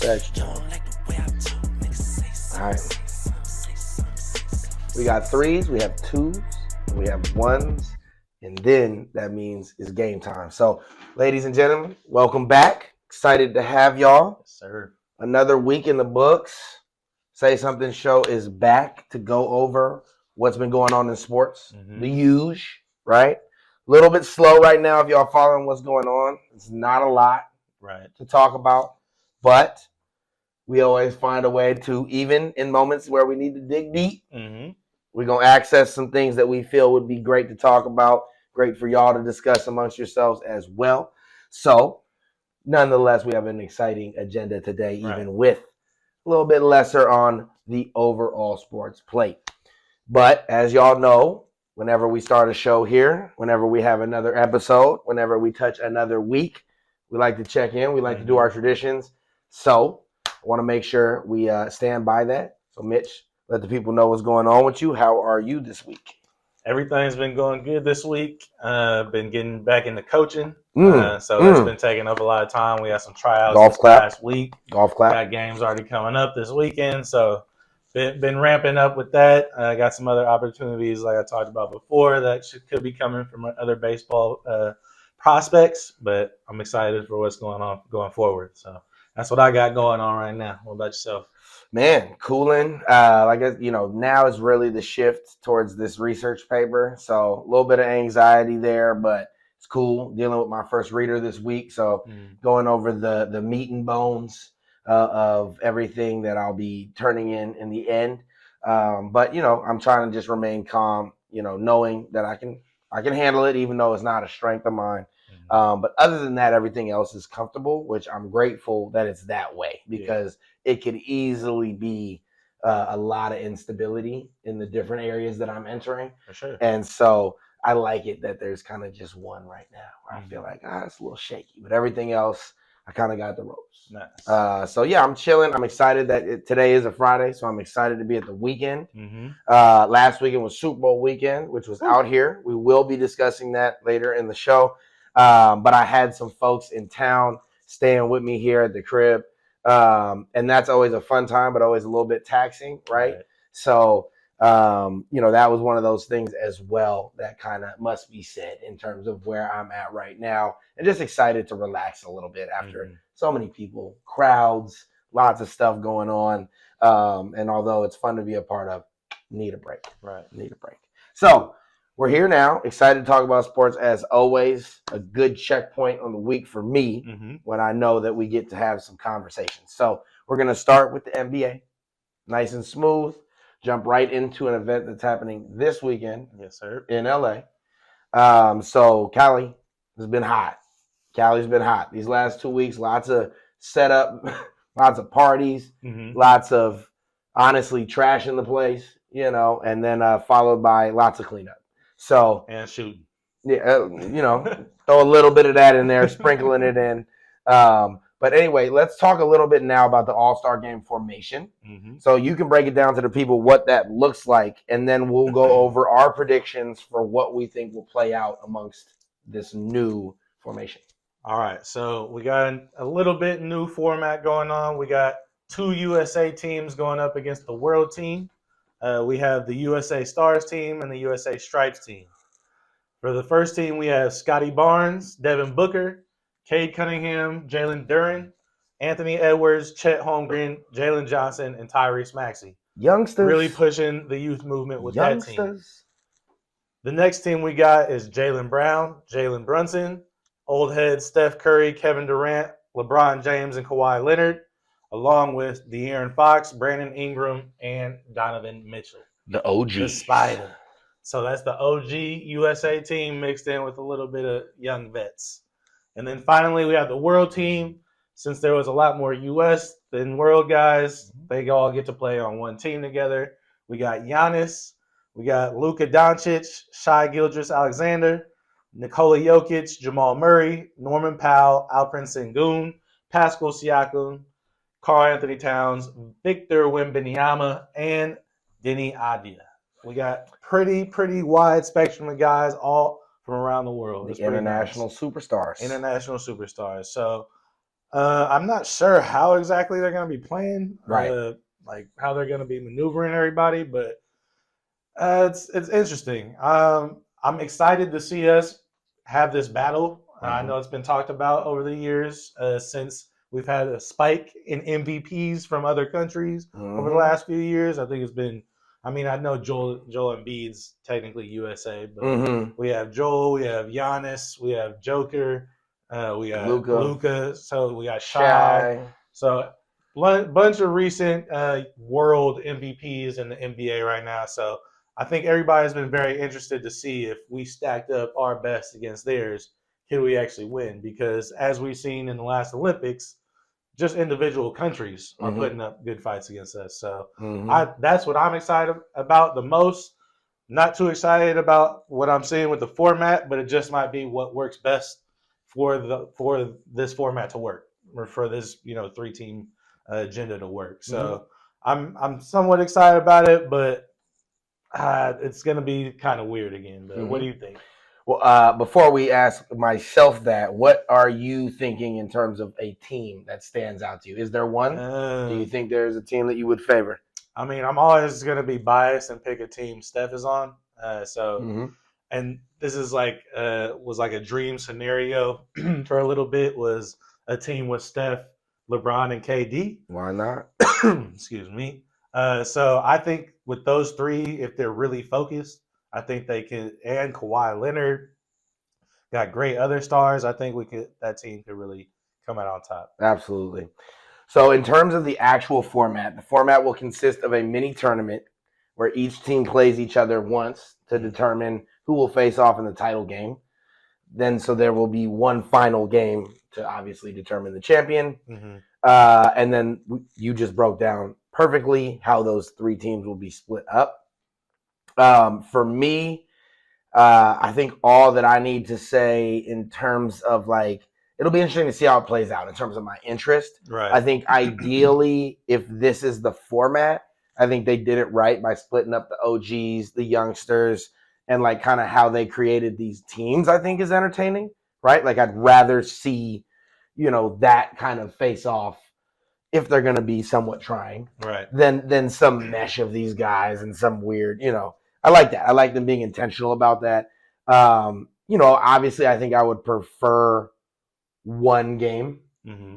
Extra. All right. We got threes, we have twos, we have ones, and then that means it's game time. So, ladies and gentlemen, welcome back. Excited to have y'all. Yes, sir. Another week in the books. Say Something show is back to go over what's been going on in sports. The huge, right? A little bit slow right now if y'all following what's going on. It's not a lot to talk about, but we always find a way to, even in moments where we need to dig deep, we're going to access some things that we feel would be great to talk about, great for y'all to discuss amongst yourselves as well. So, nonetheless, we have an exciting agenda today, even with a little bit lesser on the overall sports plate. But as y'all know, whenever we start a show here, whenever we have another episode, whenever we touch another week, we like to check in. We like to do our traditions. So I want to make sure we stand by that. So, Mitch, let the people know what's going on with you. How are you this week? Everything's been going good this week. Been getting back into coaching. That's been taking up a lot of time. We had some tryouts last week. Golf clap. Got games already coming up this weekend. So been ramping up with that. Got some other opportunities like I talked about before that could be coming from other baseball prospects. But I'm excited for what's going on going forward. So that's what I got going on right now. What about yourself? Man, cooling. I guess, now is really the shift towards this research paper. So a little bit of anxiety there, but it's cool dealing with my first reader this week. So going over the meat and bones of everything that I'll be turning in the end. But, I'm trying to just remain calm, knowing that I can handle it, even though it's not a strength of mine. But other than that, everything else is comfortable, which I'm grateful that it's that way because it could easily be a lot of instability in the different areas that I'm entering. For sure. And so I like it that there's kind of just one right now where I feel like, it's a little shaky, but everything else, I kind of got the ropes. Nice. So yeah, I'm chilling. I'm excited that today is a Friday, so I'm excited to be at the weekend. Last weekend was Super Bowl weekend, which was out here. We will be discussing that later in the show. But I had some folks in town staying with me here at the crib. And that's always a fun time, but always a little bit taxing, right? So, that was one of those things as well that kind of must be said in terms of where I'm at right now. And just excited to relax a little bit after so many people, crowds, lots of stuff going on. And although it's fun to be a part of, need a break. Need a break. So, we're here now, excited to talk about sports as always. A good checkpoint on the week for me when I know that we get to have some conversations. So we're going to start with the NBA, nice and smooth, jump right into an event that's happening this weekend in LA. So Cali has been hot. Cali's been hot. These last 2 weeks, lots of setup, lots of parties, lots of, honestly, trash in the place, and then followed by lots of cleanup. So and shooting, throw a little bit of that in there, sprinkling it in. But anyway, let's talk a little bit now about the All-Star Game formation. So you can break it down to the people what that looks like, and then we'll go over our predictions for what we think will play out amongst this new formation. All right, so we got a little bit new format going on. We got 2 USA teams going up against the World team. We have the USA Stars team and the USA Stripes team. For the first team, we have Scotty Barnes, Devin Booker, Cade Cunningham, Jalen Duren, Anthony Edwards, Chet Holmgren, Jalen Johnson, and Tyrese Maxey. Youngsters. Really pushing the youth movement with that team. The next team we got is Jaylen Brown, Jalen Brunson, old heads Steph Curry, Kevin Durant, LeBron James, and Kawhi Leonard, along with De'Aaron Fox, Brandon Ingram, and Donovan Mitchell. The OG. The Spider. So that's the OG USA team mixed in with a little bit of young vets. And then finally, we have the World team. Since there was a lot more US than World guys, they all get to play on one team together. We got Giannis. We got Luka Doncic, Shai Gilgeous-Alexander, Nikola Jokic, Jamal Murray, Norman Powell, Alperen Sengun, Pascal Siakam, Karl Anthony Towns, Victor Wembanyama, and Denny Avdia. We got pretty wide spectrum of guys all from around the world. The international superstars. International superstars. So I'm not sure how exactly they're going to be playing, Right. like how they're going to be maneuvering everybody, but it's interesting. I'm excited to see us have this battle. I know it's been talked about over the years since we've had a spike in MVPs from other countries over the last few years. I think it's been. I mean, I know Joel Embiid's technically USA, but we have Joel, we have Giannis, we have Joker, we got Luka, so we got Shai. So bunch of recent world MVPs in the NBA right now. So I think everybody's been very interested to see if we stacked up our best against theirs, can we actually win? Because as we've seen in the last Olympics, just individual countries are putting up good fights against us. So that's what I'm excited about the most. Not too excited about what I'm seeing with the format, but it just might be what works best for this format to work, or for this 3-team agenda to work. So I'm somewhat excited about it, but it's going to be kind of weird again. But what do you think? Well, before we ask myself that, what are you thinking in terms of a team that stands out to you? Is there one? Do you think there's a team that you would favor? I mean, I'm always going to be biased and pick a team Steph is on. And this is was like a dream scenario for a little bit, was a team with Steph, LeBron, and KD. Why not? Excuse me. So I think with those three, if they're really focused, I think they could. And Kawhi Leonard got great other stars. I think that team could really come out on top. Absolutely. So in terms of the actual format, the format will consist of a mini tournament where each team plays each other once to determine who will face off in the title game. Then, so there will be one final game to obviously determine the champion. And then you just broke down perfectly how those three teams will be split up. For me, I think all that I need to say in terms of it'll be interesting to see how it plays out in terms of my interest. Right. I think ideally, if this is the format, I think they did it right by splitting up the OGs, the youngsters, and kind of how they created these teams, I think is entertaining, right? I'd rather see, that kind of face off if they're going to be somewhat trying, right, than some mesh of these guys and some weird, I like that. I like them being intentional about that. Obviously I think I would prefer one game.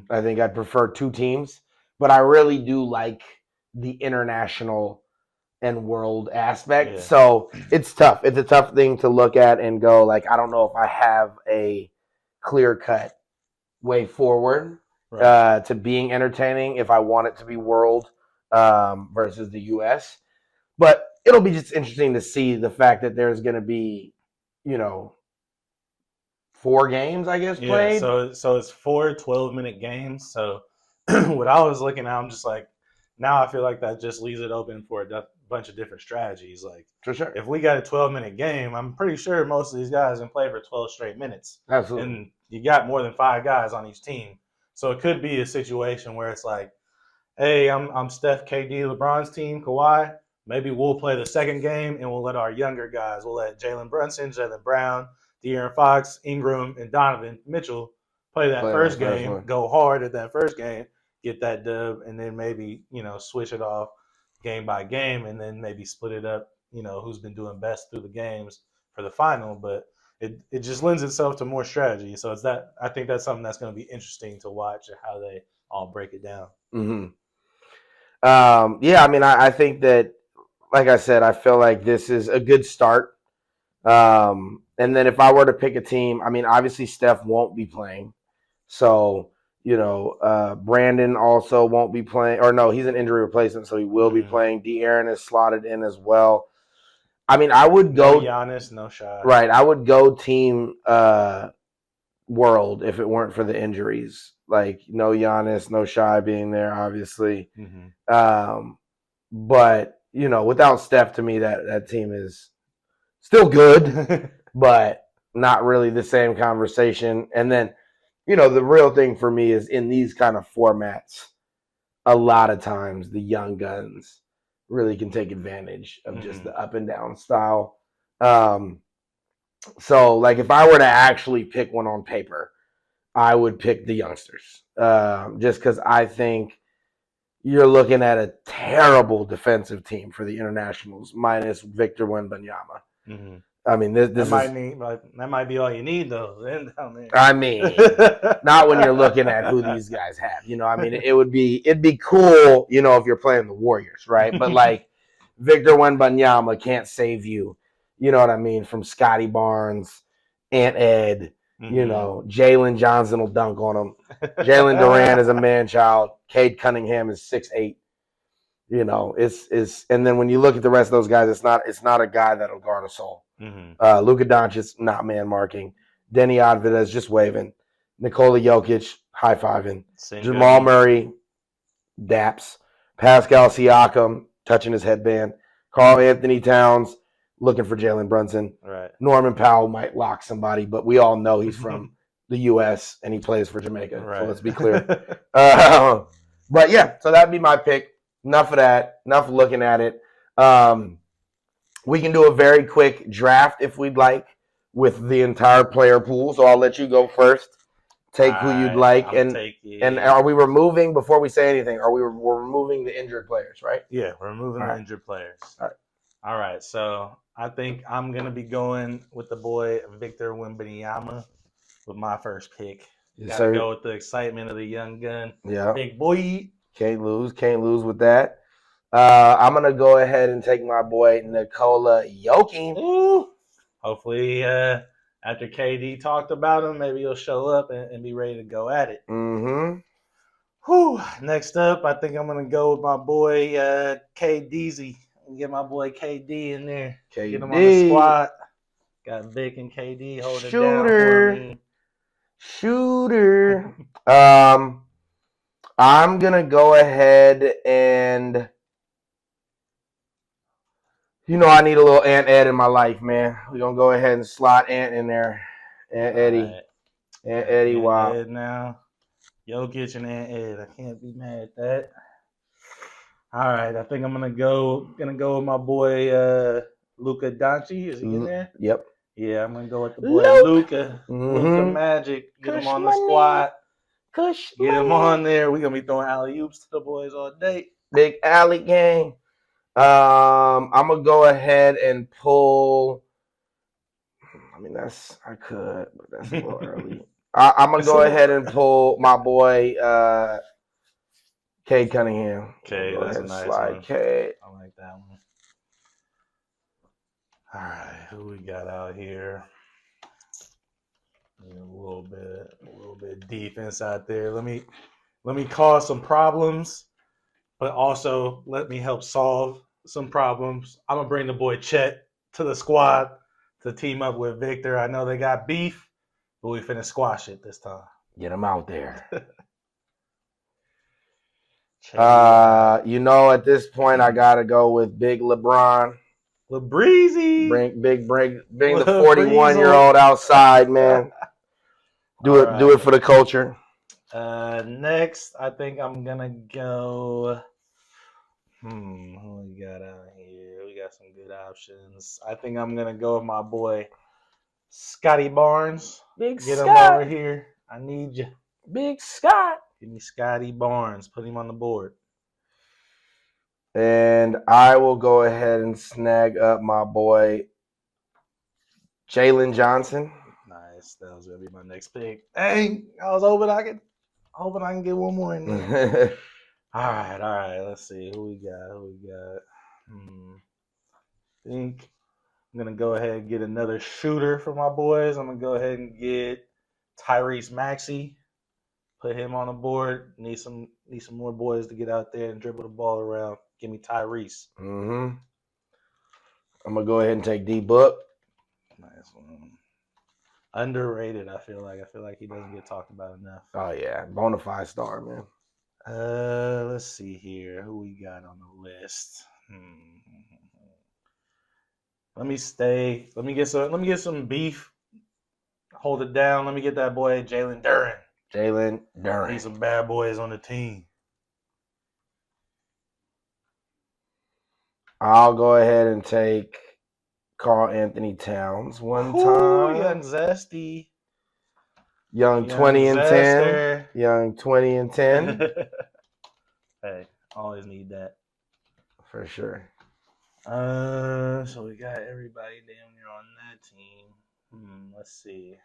I think I'd prefer two teams, but I really do like the international and world aspect. Yeah. So it's tough. It's a tough thing to look at and go I don't know if I have a clear-cut way forward to being entertaining if I want it to be world versus the U.S. But it'll be just interesting to see the fact that there's going to be, 4 games, I guess, played. So it's 4 12-minute games. So what I was looking at, I'm just now I feel like that just leaves it open for a bunch of different strategies. For sure. If we got a 12-minute game, I'm pretty sure most of these guys can play for 12 straight minutes. Absolutely. And you got more than 5 guys on each team. So it could be a situation where it's hey, I'm Steph, KD, LeBron's team, Kawhi. Maybe we'll play the second game and we'll let our younger guys, we'll let Jalen Brunson, Jalen Brown, De'Aaron Fox, Ingram, and Donovan Mitchell play that first game, go hard at that first game, get that dub, and then maybe, switch it off game by game and then maybe split it up, who's been doing best through the games for the final. But it just lends itself to more strategy. So I think that's something that's going to be interesting to watch and how they all break it down. Yeah, I mean, I think that, like I said, I feel like this is a good start. And then if I were to pick a team, I mean, obviously Steph won't be playing. So, Brandon also won't be playing. Or no, he's an injury replacement, so he will be playing. De'Aaron is slotted in as well. I mean, I would go... No Giannis, no Shai. Right, I would go team world if it weren't for the injuries. No Giannis, no Shai being there, obviously. But, without Steph, to me, that team is still good, but not really the same conversation. And then, the real thing for me is in these kind of formats, a lot of times the young guns really can take advantage of just the up and down style. So if I were to actually pick one on paper, I would pick the youngsters. Just because I think you're looking at a terrible defensive team for the Internationals minus Victor Wembanyama. Mm-hmm. I mean, this that might be all you need though. Then down there. I mean, not when you're looking at who these guys have. I mean, it'd be cool, if you're playing the Warriors, right? But like Victor Wembanyama can't save you. You know what I mean? From Scotty Barnes, Ant Ed. Jalen Johnson will dunk on him. Jalen Duran is a man-child. Cade Cunningham is 6'8". It's and then when you look at the rest of those guys, it's not a guy that'll guard a soul. Luka Doncic not man marking. Denny Advidez just waving. Nikola Jokic high-fiving. Jamal Murray daps. Pascal Siakam touching his headband. Karl Anthony Towns looking for Jalen Brunson. Right. Norman Powell might lock somebody, but we all know he's from the U.S. and he plays for Jamaica. Right. So let's be clear. But yeah, so that'd be my pick. Enough of that. Enough looking at it. We can do a very quick draft if we'd like with the entire player pool. So I'll let you go first. Take who you'd like. And are we removing, before we say anything, we're removing the injured players, right? Yeah, we're removing the injured players. All right. So I think I'm going to be going with the boy Victor Wembanyama with my first pick. Got to go with the excitement of the young gun. Yeah. Big boy. Can't lose with that. I'm going to go ahead and take my boy Nikola Jokic. Ooh. Hopefully, after KD talked about him, maybe he'll show up and be ready to go at it. Mm-hmm. Whew. Next up, I think I'm going to go with my boy KDZ. Get my boy KD in there. KD. Get him on the squad. Got Vic and KD holding it down for me. Shooter. I'm going to go ahead and, I need a little Ant Ed in my life, man. We're going to go ahead and slot Ant in there. Ant Eddie. Right. Ant Eddie, wow. Ed now. Jokic and Ant Ed. I can't be mad at that. All right, I think I'm gonna go with my boy Luka Doncic. Is he in there? Yep. Yeah, I'm gonna go with the boy Luka. Luka Magic. Get him on the squad. Get him on there. We're gonna be throwing alley-oops to the boys all day. Big alley gang. I'm gonna go ahead and pull. I mean, I could, but that's a little early. I'm gonna go ahead and pull my boy Cade Cunningham. Okay, that's a nice one. Cade. I like that one. All right, who we got out here? A little bit of defense out there. Let me cause some problems, but also let me help solve some problems. I'm gonna bring the boy Chet to the squad to team up with Victor. I know they got beef, but we finna squash it this time. Get him out there. At this point, I gotta go with Big LeBron. LeBreezy. Bring the 41-year-old outside, man. Do it for the culture. Next, I think I'm gonna go. Who we got out here? We got some good options. I think I'm gonna go with my boy Scotty Barnes. Get him over here. I need you. Big Scott. Give me Scotty Barnes. Put him on the board. And I will go ahead and snag up my boy Jalen Johnson. Nice. That was gonna be my next pick. Dang, I was hoping I can get one more in there. All right. Let's see who we got. I think I'm gonna go ahead and get another shooter for my boys. I'm gonna go ahead and get Tyrese Maxey. Put him on the board. Need some more boys to get out there and dribble the ball around. Give me Tyrese. I'm gonna go ahead and take D-Book. Nice one. Underrated. I feel like he doesn't get talked about enough. Oh yeah, bona fide star, man. Let's see here. Who we got on the list? Let me get some beef. Hold it down. Let me get that boy Jalen Duren. Need some bad boys on the team. I'll go ahead and take Karl Anthony Towns one time. Young Zesty. Young 20 and 10. Zester. Young 20 and 10. Hey, always need that. For sure. So we got everybody damn near on that team. Let's see.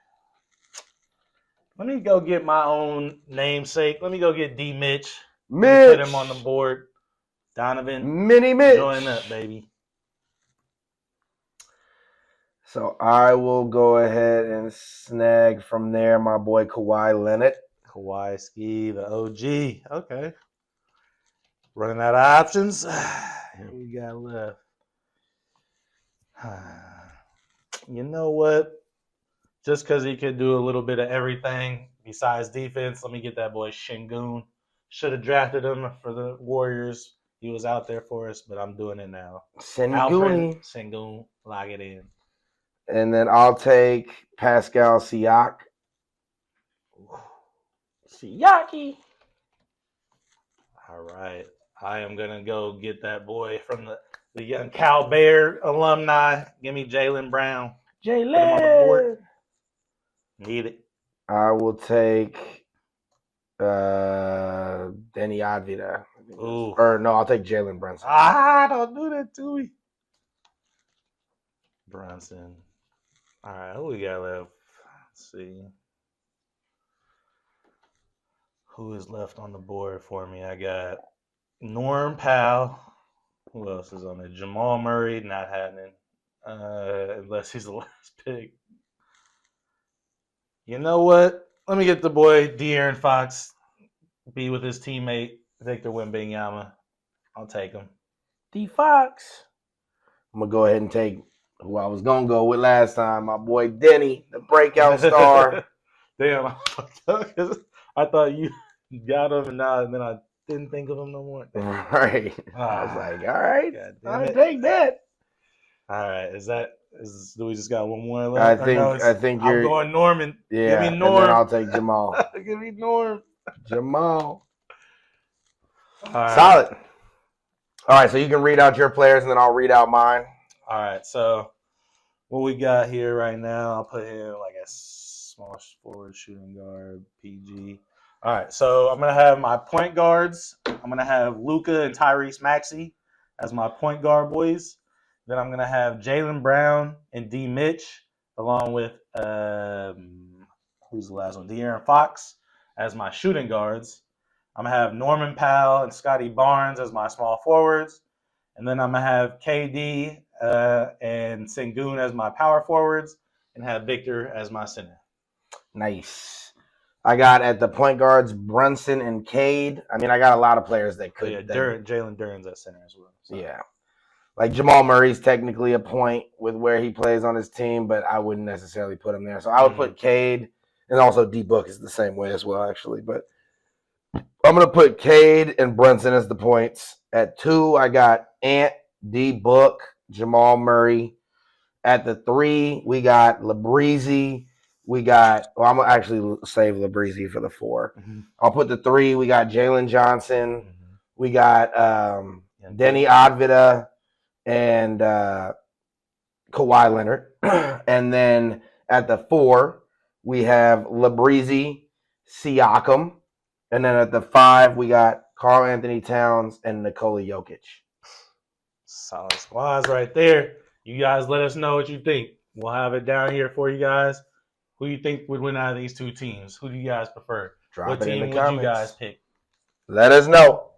Let me go get my own namesake. Let me go get D. Mitch. Mitch. Put him on the board. Donovan. Mini Mitch. Join up, baby. So I will go ahead and snag from there my boy Kawhi Leonard. Kawhi Ski, the OG. Okay. Running out of options. Here we got left. You know what? Just because he could do a little bit of everything besides defense, let me get that boy Şengün. Should have drafted him for the Warriors. He was out there for us, but I'm doing it now. Şengün, lock it in. And then I'll take Pascal Siak. Siaki. All right. I am going to go get that boy from the young Cal Bear alumni. Give me Jaylen Brown. Jaylen. Put him on the board. Need it. I will take Denny Advida. Ooh. Or no, I'll take Jalen Brunson. Don't do that to me. Brunson. All right, who we got left? Let's see. Who is left on the board for me? I got Norm Powell. Who else is on there? Jamal Murray, not happening. Unless he's the last pick. You know what? Let me get the boy De'Aaron Fox. Be with his teammate Victor Wembanyama. I'll take him. D Fox. I'm gonna go ahead and take who I was gonna go with last time, my boy Denny, the breakout star. Damn, I fucked up because I thought you got him, and then I didn't think of him no more. Right. I was like, all right, I'll take that. All right, do we just got one more left? I think you're I'm going Norman. Yeah, give me Norm. And then I'll take Jamal. Give me Norm. Jamal. All right. Solid. All right, so you can read out your players, and then I'll read out mine. All right, so what we got here right now, I'll put him like a small forward, shooting guard, PG. All right, so I'm going to have my point guards. I'm going to have Luka and Tyrese Maxey as my point guard boys. Then I'm going to have Jaylen Brown and D. Mitch, along with, who's the last one? De'Aaron Fox as my shooting guards. I'm going to have Norman Powell and Scotty Barnes as my small forwards. And then I'm going to have KD and Şengün as my power forwards and have Victor as my center. Nice. I got at the point guards Brunson and Cade. I mean, I got a lot of players that could. Jalen Duren's at center as well. So. Yeah. Like Jamal Murray's technically a point with where he plays on his team, but I wouldn't necessarily put him there. So I would put Cade, and also D-Book is the same way as well, actually. But I'm going to put Cade and Brunson as the points. At 2, I got Ant, D-Book, Jamal Murray. At the 3, we got LaBreezy. I'm going to actually save LaBreezy for the 4. Mm-hmm. I'll put the 3. We got Jalen Johnson. Mm-hmm. We got Denny Advida and Kawhi Leonard. And then at the 4, we have LaBreezy, Siakam. And then at the 5, we got Karl Anthony Towns and Nikola Jokic. Solid squads right there. You guys let us know what you think. We'll have it down here for you guys. Who do you think would win out of these two teams? Who do you guys prefer? What team would you guys pick? Let us know.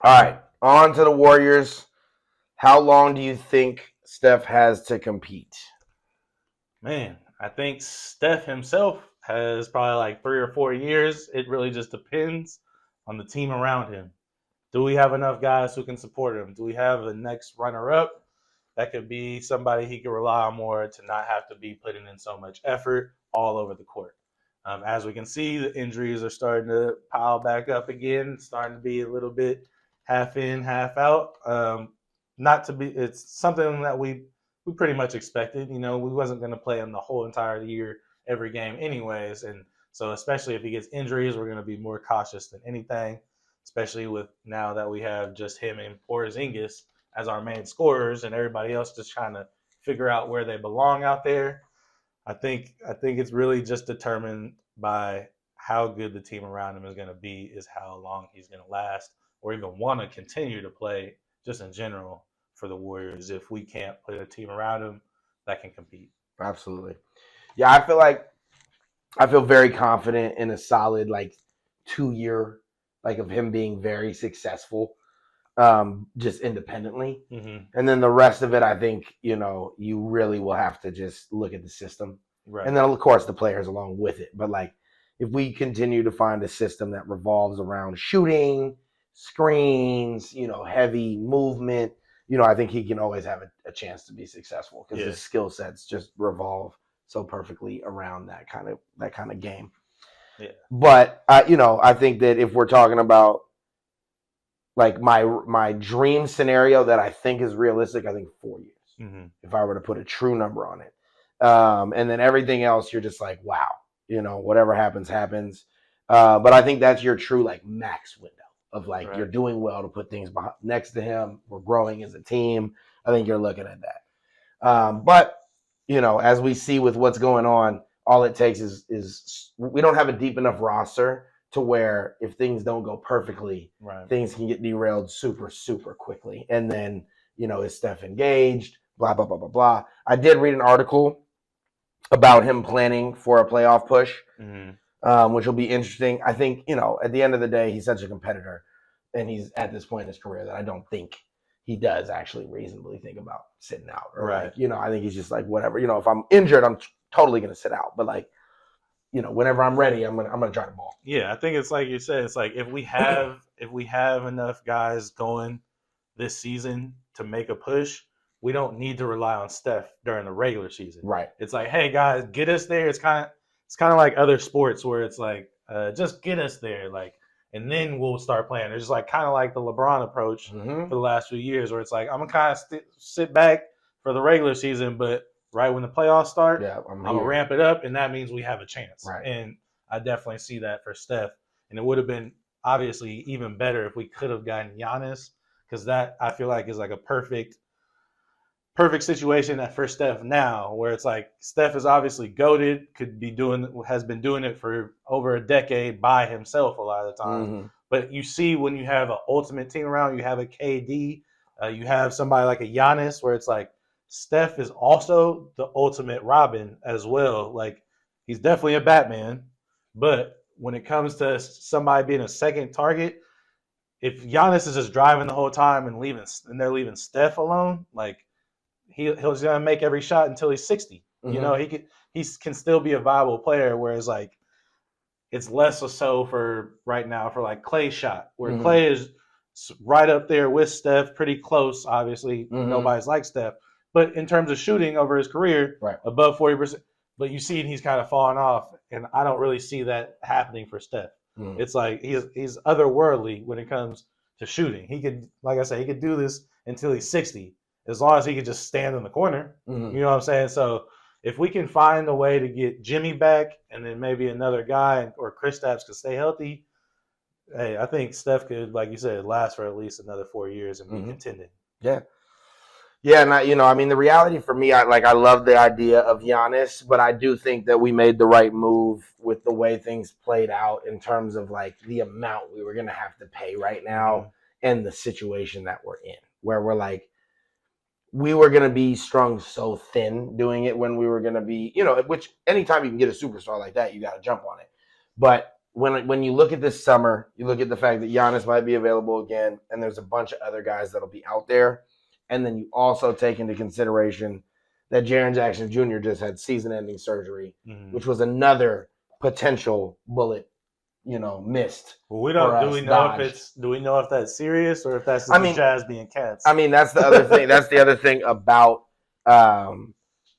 All right, on to the Warriors. How long do you think Steph has to compete? Man, I think Steph himself has probably like 3 or 4 years. It really just depends on the team around him. Do we have enough guys who can support him? Do we have the next runner-up that could be somebody he could rely on more to not have to be putting in so much effort all over the court? As we can see, the injuries are starting to pile back up again. It's starting to be a little bit half in, half out. It's something that we pretty much expected. You know, we wasn't going to play him the whole entire year, every game anyways. And so especially if he gets injuries, we're going to be more cautious than anything, especially with now that we have just him and Porzingis as our main scorers and everybody else just trying to figure out where they belong out there. I think it's really just determined by how good the team around him is going to be, is how long he's going to last, or even want to continue to play just in general for the Warriors. If we can't put a team around him that can compete. Absolutely. Yeah, I feel very confident in a solid 2 year of him being very successful just independently. And then the rest of it, I think, you really will have to just look at the system. Right. And then, of course, the players along with it. But, if we continue to find a system that revolves around shooting, screens, heavy movement, I think he can always have a chance to be successful because his skill sets just revolve so perfectly around that kind of game. Yeah. But, I think that if we're talking about my dream scenario that I think is realistic, I think 4 years, if I were to put a true number on it. And then everything else, you're just like, wow, whatever happens. But I think that's your true max window of right. You're doing well to put things next to him. We're growing as a team. I think you're looking at that. But, as we see with what's going on, all it takes is we don't have a deep enough roster to where if things don't go perfectly, right. things can get derailed super, super quickly. And then, is Steph engaged? Blah, blah, blah, blah, blah. I did read an article about him planning for a playoff push, which will be interesting. I think, at the end of the day, he's such a competitor, and he's at this point in his career that I don't think he does actually reasonably think about sitting out. Or right. I think he's just whatever. If I'm injured, I'm totally going to sit out. But whenever I'm ready, I'm gonna try the ball. Yeah, I think it's like you said. It's like if we have enough guys going this season to make a push, we don't need to rely on Steph during the regular season. Right. It's like, hey guys, get us there. It's kind of like other sports where it's like, just get us there, and then we'll start playing. It's just kind of like the LeBron approach for the last few years, where it's like I'm gonna kind of sit back for the regular season, but right when the playoffs start, I'm gonna ramp it up, and that means we have a chance. Right. And I definitely see that for Steph. And it would have been obviously even better if we could have gotten Giannis, because that I feel like is a perfect situation for Steph now, where it's like Steph is obviously goated, has been doing it for over a decade by himself a lot of the time. But you see when you have an ultimate team around, you have a KD, you have somebody like a Giannis, where it's like Steph is also the ultimate Robin as well. He's definitely a Batman, but when it comes to somebody being a second target, if Giannis is just driving the whole time and they're leaving Steph alone, he's gonna make every shot until he's 60. He can still be a viable player. Whereas it's less so for right now for Klay's shot, where Klay is right up there with Steph, pretty close. Obviously, nobody's like Steph, but in terms of shooting over his career, right. above 40%. But you see he's kind of falling off, and I don't really see that happening for Steph. It's like he's otherworldly when it comes to shooting. He could, like I said, he could do this until he's 60, as long as he could just stand in the corner. You know what I'm saying? So if we can find a way to get Jimmy back, and then maybe another guy or Kristaps could stay healthy, hey, I think Steph could, like you said, last for at least another 4 years and be contending. Yeah. Yeah, and the reality for me, I love the idea of Giannis, but I do think that we made the right move with the way things played out in terms of the amount we were going to have to pay right now and the situation that we're in, where we're we were going to be strung so thin doing it when we were going to be, which anytime you can get a superstar like that, you got to jump on it. But when you look at this summer, you look at the fact that Giannis might be available again, and there's a bunch of other guys that'll be out there. And then you also take into consideration that Jaren Jackson Jr. just had season-ending surgery, which was another potential bullet, missed. Well, we don't. Do we know if that's serious or if that's the Jazz being cats? That's the other thing. That's the other thing about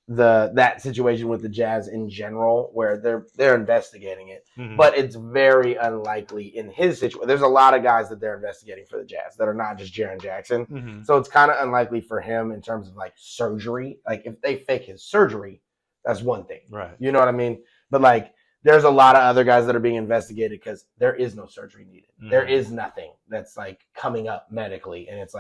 that situation with the Jazz in general, where they're investigating it, but it's very unlikely in his situation. There's a lot of guys that they're investigating for the Jazz that are not just Jaren Jackson, so it's kind of unlikely for him in terms of surgery. If they fake his surgery, that's one thing, right? You know what I mean? But there's a lot of other guys that are being investigated because there is no surgery needed. There is nothing that's coming up medically, and it's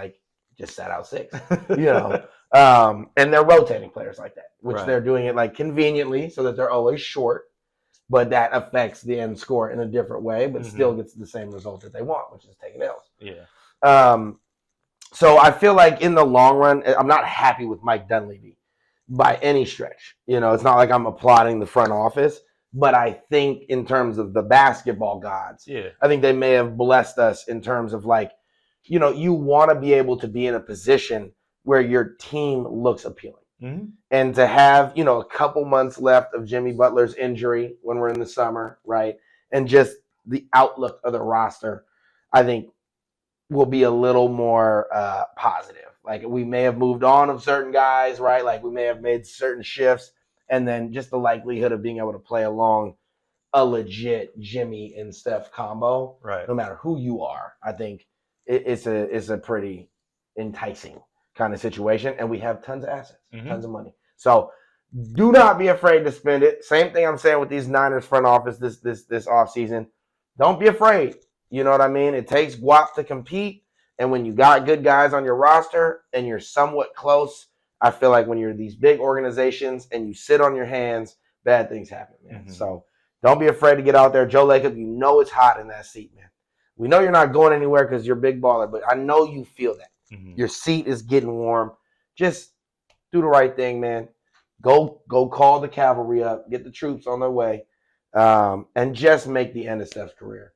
just sat out 6. And they're rotating players like that, which they're doing it like conveniently so that they're always short, but that affects the end score in a different way, but still gets the same result that they want, which is taking L's. Yeah. So I feel like in the long run, I'm not happy with Mike Dunleavy by any stretch. It's not like I'm applauding the front office, but I think in terms of the basketball gods, I think they may have blessed us in terms of like, you want to be able to be in a position where your team looks appealing. Mm-hmm. And to have, a couple months left of Jimmy Butler's injury when we're in the summer, right? And just the outlook of the roster, I think will be a little more positive. Like we may have moved on of certain guys, right? Like we may have made certain shifts, and then just the likelihood of being able to play along a legit Jimmy and Steph combo, right? No matter who you are, I think it's a pretty enticing kind of situation, and we have tons of assets, tons of money. So do not be afraid to spend it. Same thing I'm saying with these Niners front office this offseason. Don't be afraid. You know what I mean? It takes guap to compete, and when you got good guys on your roster and you're somewhat close, I feel like when you're these big organizations and you sit on your hands, bad things happen, man. Mm-hmm. So don't be afraid to get out there. Joe Lacob, it's hot in that seat, man. We know you're not going anywhere because you're a big baller, but I know you feel that. Mm-hmm. Your seat is getting warm. Just do the right thing, man. Go call the cavalry up, get the troops on their way, and just make the end of Steph's career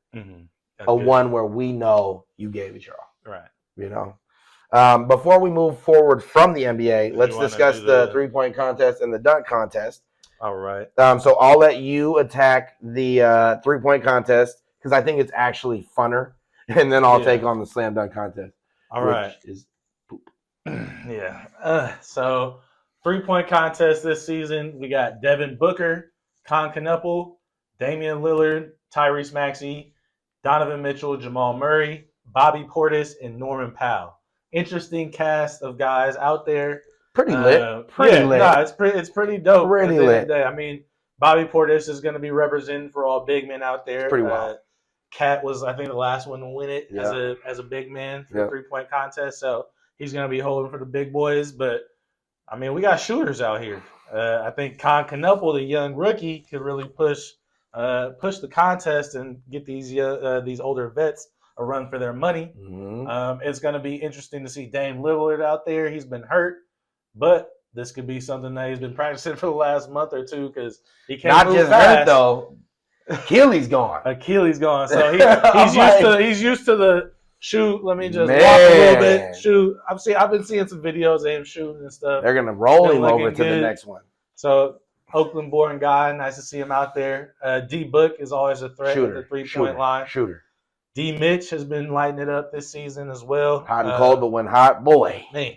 one where we know you gave it your all. Right. Before we move forward from the NBA, let's discuss the three-point contest and the dunk contest. All right. So I'll let you attack the three-point contest because I think it's actually funner, and then I'll take on the slam dunk contest. All right. Which is poop. Yeah. So three-point contest this season, we got Devin Booker, Con Knuppel, Damian Lillard, Tyrese Maxey, Donovan Mitchell, Jamal Murray, Bobby Portis, and Norman Powell. Interesting cast of guys out there. Pretty lit. Lit. No, it's pretty dope. Pretty lit. I mean, Bobby Portis is going to be representing for all big men out there. Pretty wild. Cat was, I think, the last one to win it as a big man for the three-point contest. So he's going to be holding for the big boys. But, I mean, we got shooters out here. I think Con Knuppel, the young rookie, could really push the contest and get these older vets a run for their money. Mm-hmm. It's going to be interesting to see Dame Lillard out there. He's been hurt, but this could be something that he's been practicing for the last month or two because he can't move fast. Not just hurt, though. Achilles gone. So he's used to the shoot. Let me just walk a little bit. Shoot. I've been seeing some videos of him shooting and stuff. They're gonna roll him over to the next one. So Oakland-born guy, nice to see him out there. D Book is always a threat at the 3-point line. Shooter. D Mitch has been lighting it up this season as well. Hot and cold, but when hot, boy. Man.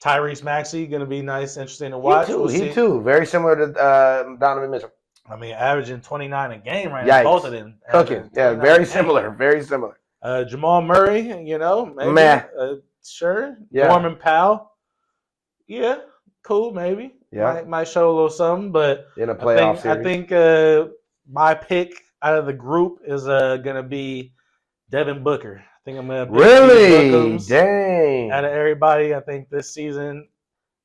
Tyrese Maxey gonna be nice, interesting to watch. He too. Very similar to Donovan Mitchell. I mean, averaging 29 a game right now. Both of them. Cooking. Yeah, very similar. Very similar. Jamal Murray, maybe. Meh. Sure. Yeah. Norman Powell. Yeah, cool, maybe. Yeah. Might show a little something, but in a playoff series. I think my pick out of the group is going to be Devin Booker. I think I'm going to pick really? Dang. Out of everybody, I think this season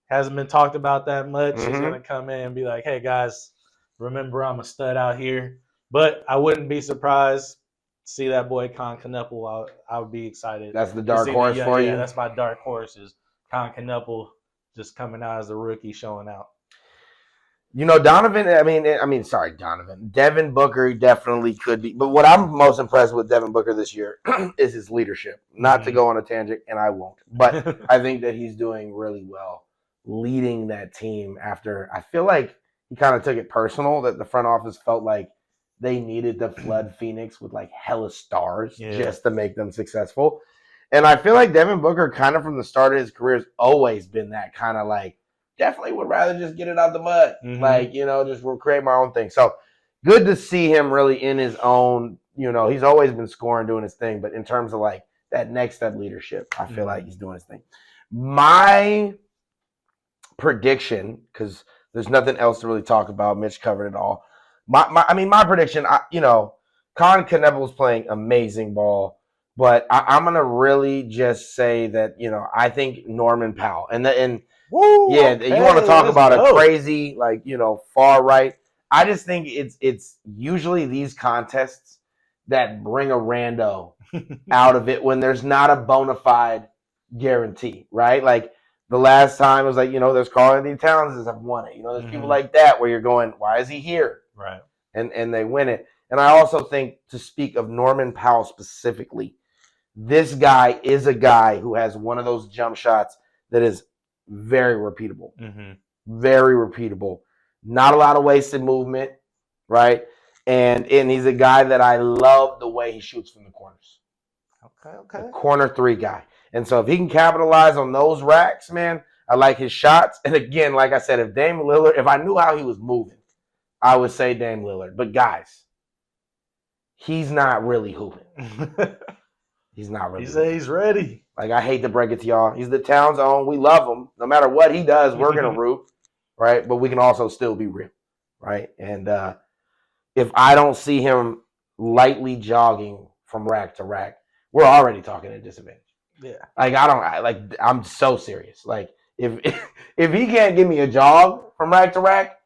hasn't been talked about that much. Mm-hmm. He's going to come in and be like, hey, guys, remember I'm a stud out here. But I wouldn't be surprised to see that boy Con Knuppel. I would be excited. That's the dark horse for you? Yeah, that's my dark horse is Con Knuppel just coming out as a rookie showing out. Donovan, Devin Booker definitely could be. But what I'm most impressed with Devin Booker this year is his leadership. Not to go on a tangent, and I won't. But I think that he's doing really well leading that team after I feel like he kind of took it personal that the front office felt like they needed to flood Phoenix with like hella stars just to make them successful. And I feel like Devin Booker kind of from the start of his career has always been that kind of like, definitely would rather just get it out the mud. Mm-hmm. Like, just create my own thing. So good to see him really in his own, he's always been scoring, doing his thing. But in terms of like that next step leadership, I feel like he's doing his thing. My prediction, because there's nothing else to really talk about. Mitch covered it all. My prediction, Con Knuppel's playing amazing ball. But I'm gonna really just say that I think Norman Powell Woo, yeah, okay, you want to talk about go. a crazy far right. I just think it's usually these contests that bring a rando out of it when there's not a bona fide guarantee, right? Like the last time it was there's Carl Anthony Towns have won it. There's people like that where you're going, why is he here? Right. And they win it. And I also think, to speak of Norman Powell specifically, this guy is a guy who has one of those jump shots that is very repeatable. Very repeatable. Not a lot of wasted movement, right? And he's a guy that I love the way he shoots from the corners. Okay. A corner 3 guy. And so if he can capitalize on those racks, man, I like his shots. And again, like I said, if I knew how he was moving, I would say Dame Lillard. But guys, he's not really hooping. He's not really. He said he's ready. Like, I hate to break it to y'all. He's the town's own. We love him. No matter what he does, we're going to root, right? But we can also still be real, right? And if I don't see him lightly jogging from rack to rack, we're already talking a disadvantage. Yeah. Like, I'm so serious. Like, if he can't give me a jog from rack to rack,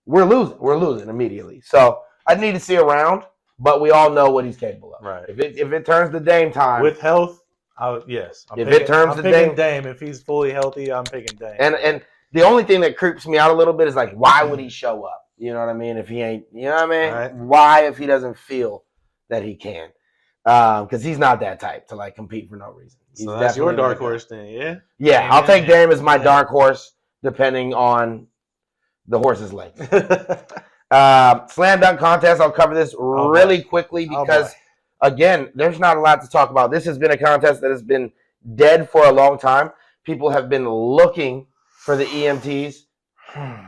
we're losing. We're losing immediately. So I need to see a round. But we all know what he's capable of. Right. If it turns to Dame time with health, yes. I'm picking Dame. If he's fully healthy, I'm picking Dame. And the only thing that creeps me out a little bit is why would he show up? You know what I mean? If he ain't, you know what I mean? Right. Why if he doesn't feel that he can? Because he's not that type to compete for no reason. So that's your dark horse then, yeah? Yeah, I'll take Dame as my dark horse, depending on the horse's legs. Slam dunk contest. I'll cover this really quickly because, again, there's not a lot to talk about. This has been a contest that has been dead for a long time. People have been looking for the EMTs.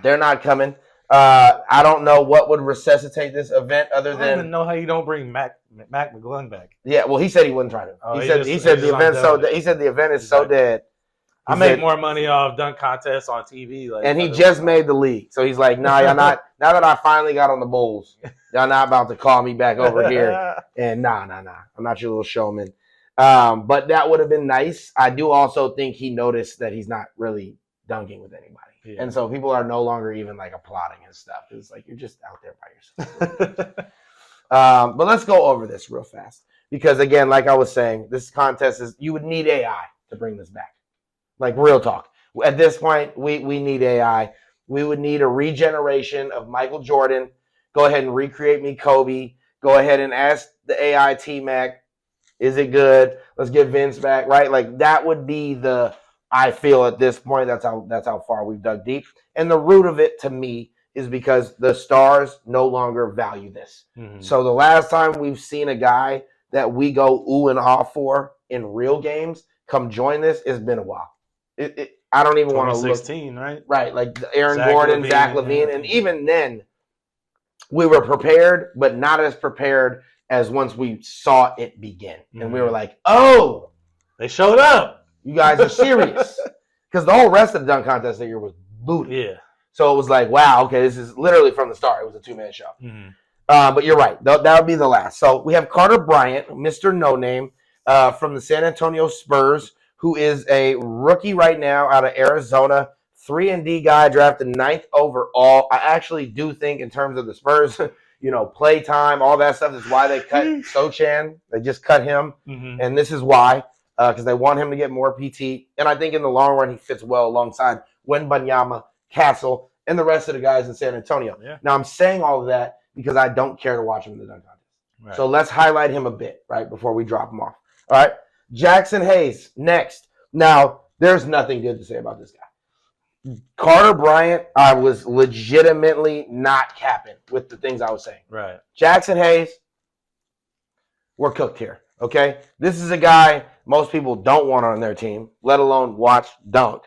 They're not coming. I don't know what would resuscitate this event other than. I don't even know how you don't bring Mac McGlung back. Yeah, well, he said he wouldn't try to. He said the event is so dead. I make more money off dunk contests on TV. And he just made the league. So he's like, nah, y'all not. Now that I finally got on the Bulls, y'all not about to call me back over here. And nah. I'm not your little showman. But that would have been nice. I do also think he noticed that he's not really dunking with anybody. Yeah. And so people are no longer even applauding his stuff. It's you're just out there by yourself. But let's go over this real fast. Because again, like I was saying, this contest you would need AI to bring this back. Real talk. At this point, we need AI. We would need a regeneration of Michael Jordan. Go ahead and recreate me Kobe. Go ahead and ask the AI T-Mac, is it good? Let's get Vince back, right? That would be I feel at this point, that's how far we've dug deep. And the root of it to me is because the stars no longer value this. Mm-hmm. So the last time we've seen a guy that we go ooh and ah for in real games come join this, it's been a while. I don't even want to look. 2016, right? Right, Aaron Gordon, Zach LaVine. And even then, we were prepared, but not as prepared as once we saw it begin. Mm-hmm. And we were like, oh. They showed up. You guys are serious. Because the whole rest of the dunk contest that year was booty. Yeah. So it was wow, okay, this is literally from the start. It was a 2-man show. Mm-hmm. But you're right. That would be the last. So we have Carter Bryant, Mr. No Name, from the San Antonio Spurs, who is a rookie right now out of Arizona, 3-and-D guy, drafted 9th overall. I actually do think in terms of the Spurs, play time, all that stuff is why they cut Sochan. They just cut him, and this is why, because they want him to get more PT. And I think in the long run, he fits well alongside Wembanyama, Castle, and the rest of the guys in San Antonio. Yeah. Now, I'm saying all of that because I don't care to watch him in the dunk contest. Right. So let's highlight him a bit, right, before we drop him off. All right? Jackson Hayes, next. Now, there's nothing good to say about this guy. Carter Bryant, I was legitimately not capping with the things I was saying. Right. Jackson Hayes, we're cooked here, okay? This is a guy most people don't want on their team, let alone watch dunk.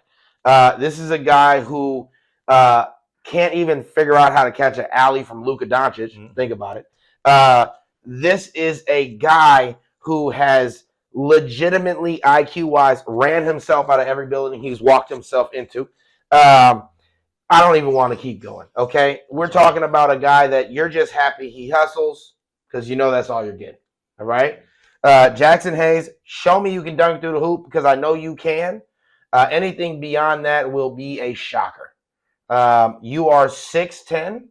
This is a guy who can't even figure out how to catch an alley from Luka Doncic. Mm-hmm. Think about it. This is a guy who has legitimately IQ-wise ran himself out of every building he's walked himself into. I don't even want to keep going, okay? We're talking about a guy that you're just happy he hustles because that's all you're getting, all right? Jackson Hayes, show me you can dunk through the hoop because I know you can. Anything beyond that will be a shocker. You are 6'10".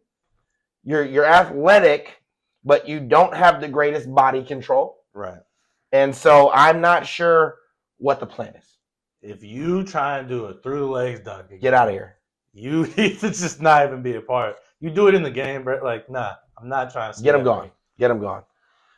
You're athletic, but you don't have the greatest body control. Right. And so I'm not sure what the plan is. If you try and do a through the legs dunk, get out of here. You need to just not even be a part. You do it in the game, bro. Like, nah, I'm not trying to get him gone. Get him gone.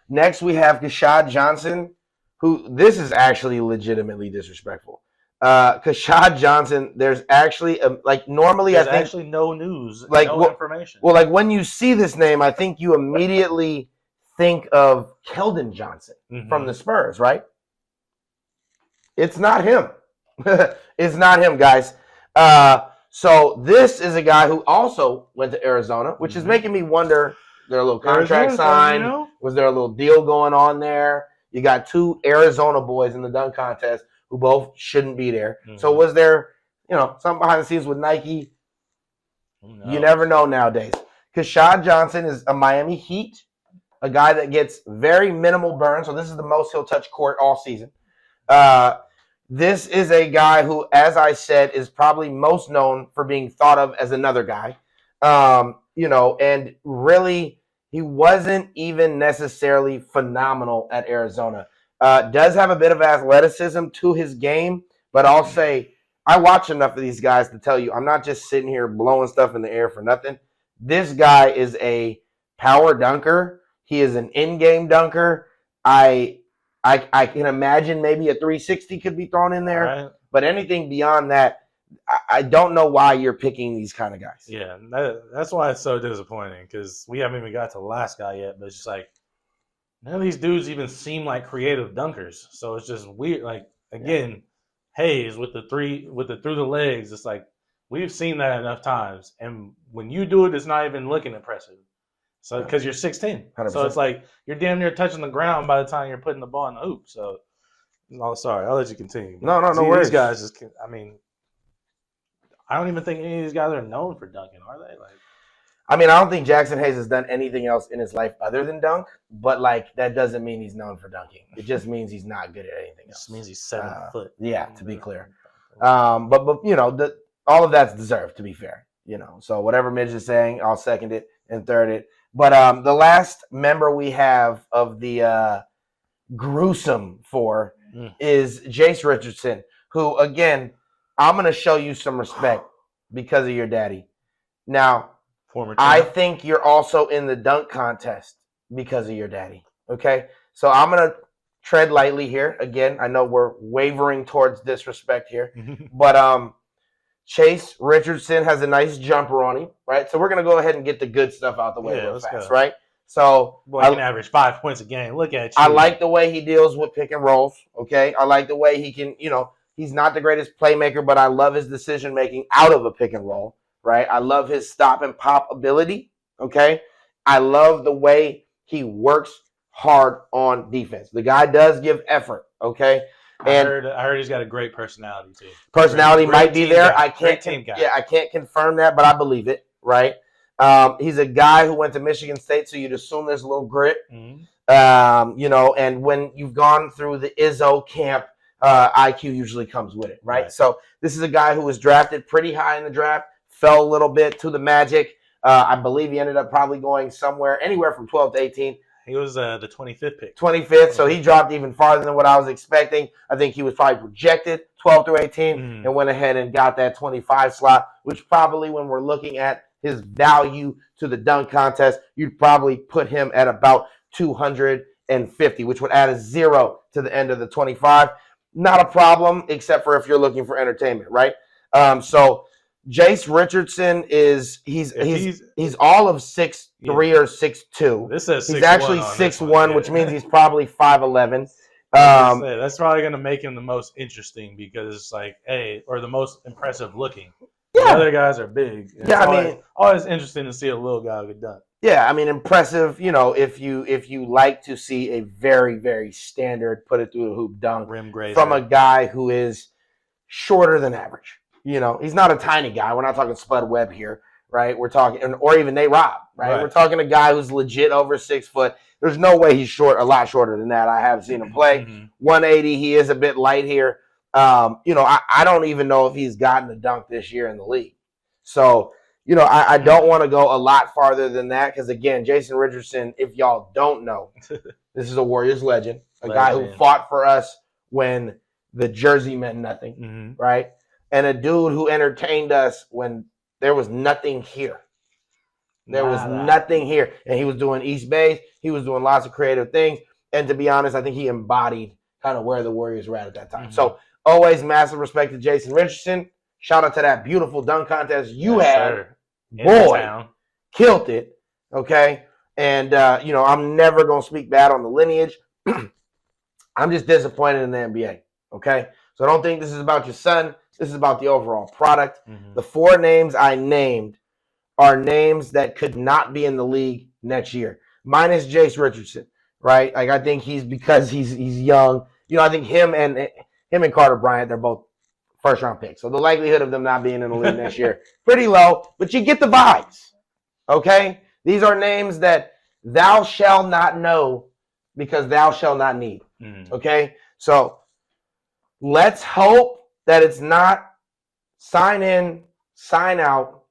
Next, we have Kashad Johnson, who this is actually legitimately disrespectful. Kashad Johnson, there's actually normally there's I think actually no news, information. Well, like when you see this name, I think you immediately think of Keldon Johnson from the Spurs, right? It's not him. It's not him, guys. So this is a guy who also went to Arizona, which is making me wonder, there a little contract signed? Was there a little deal going on there? You got two Arizona boys in the dunk contest who both shouldn't be there. So was there, something behind the scenes with Nike? You never know nowadays. Kashad Johnson is a Miami Heat, a guy that gets very minimal burn. So this is the most he'll touch court all season. This is a guy who, as I said, is probably most known for being thought of as another guy. And really, he wasn't even necessarily phenomenal at Arizona. Does have a bit of athleticism to his game, but I'll say I watch enough of these guys to tell you I'm not just sitting here blowing stuff in the air for nothing. This guy is a power dunker. He is an in-game dunker. I can imagine maybe a 360 could be thrown in there, right. But anything beyond that, I don't know why you're picking these kind of guys. Yeah, that's why it's so disappointing because we haven't even got to the last guy yet. But it's just like none of these dudes even seem like creative dunkers. So it's just weird. Like again, Hayes with the through the legs. It's like we've seen that enough times, and when you do it, it's not even looking impressive. So because you're 6'10", 100%. So it's like you're damn near touching the ground by the time you're putting the ball in the hoop. So, sorry, I'll let you continue. No worries. These guys just, I don't even think any of these guys are known for dunking, are they? I don't think Jackson Hayes has done anything else in his life other than dunk, but that doesn't mean he's known for dunking. It just means he's not good at anything else. It just means he's 7 foot. Yeah, to be clear. But all of that's deserved, to be fair. So whatever Mitch is saying, I'll second it and third it. But the last member we have of the gruesome four is Jace Richardson, who, again, I'm going to show you some respect because of your daddy. Now, I think you're also in the dunk contest because of your daddy, okay? So I'm going to tread lightly here. Again, I know we're wavering towards disrespect here. But Chase Richardson has a nice jumper on him, right? So we're going to go ahead and get the good stuff out the way real fast, right? So he can average 5 points a game. Look at you. I like the way he deals with pick and rolls, okay? I like the way he can, he's not the greatest playmaker, but I love his decision-making out of a pick and roll, right? I love his stop and pop ability, okay? I love the way he works hard on defense. The guy does give effort, okay? And I heard he's got a great personality too. Personality might be there. I can't confirm that, but I believe it. Right? He's a guy who went to Michigan State, so you'd assume there's a little grit. And when you've gone through the Izzo camp, IQ usually comes with it. Right? So this is a guy who was drafted pretty high in the draft, fell a little bit to the Magic. I believe he ended up probably going anywhere from 12 to 18. He was the 25th pick. 25th, so he dropped even farther than what I was expecting. I think he was probably projected 12 through 18 and went ahead and got that 25 slot, which probably when we're looking at his value to the dunk contest, you'd probably put him at about 250, which would add a 0 to the end of the 25. Not a problem, except for if you're looking for entertainment, right? So Jace Richardson he's all of 6'3" or 6'2". This says he's actually 6'1", which means he's probably 5'11". That's probably going to make him the most interesting because it's or the most impressive looking. Yeah. The other guys are big. Always interesting to see a little guy get done. Yeah, impressive. If you like to see a very, very standard put it through the hoop dunk rim grazer from a guy who is shorter than average. He's not a tiny guy. We're not talking Spud Webb here, right? We're talking, or even Nate Robb, right? We're talking a guy who's legit over 6 foot. There's no way he's a lot shorter than that. I have seen him play. 180, he is a bit light here. I don't even know if he's gotten a dunk this year in the league. So, I don't want to go a lot farther than that because, again, Jason Richardson, if y'all don't know, this is a Warriors legend, a guy who fought for us when the jersey meant nothing, right? And a dude who entertained us when there was nothing here. There was nothing here. And he was doing East Bay. He was doing lots of creative things. And to be honest, I think he embodied kind of where the Warriors were at that time. So always massive respect to Jason Richardson. Shout out to that beautiful dunk contest you had. Boy, killed it. Okay. And, I'm never going to speak bad on the lineage. I'm just disappointed in the NBA. Okay. So I don't think this is about your son. This is about the overall product. The 4 names I named are names that could not be in the league next year. Minus Jace Richardson, right? Like I think because he's young. I think him and Carter Bryant, they're both first-round picks. So the likelihood of them not being in the league next year, pretty low, but you get the vibes, okay? These are names that thou shall not know because thou shall not need, okay? So let's hope that it's not sign in, sign out,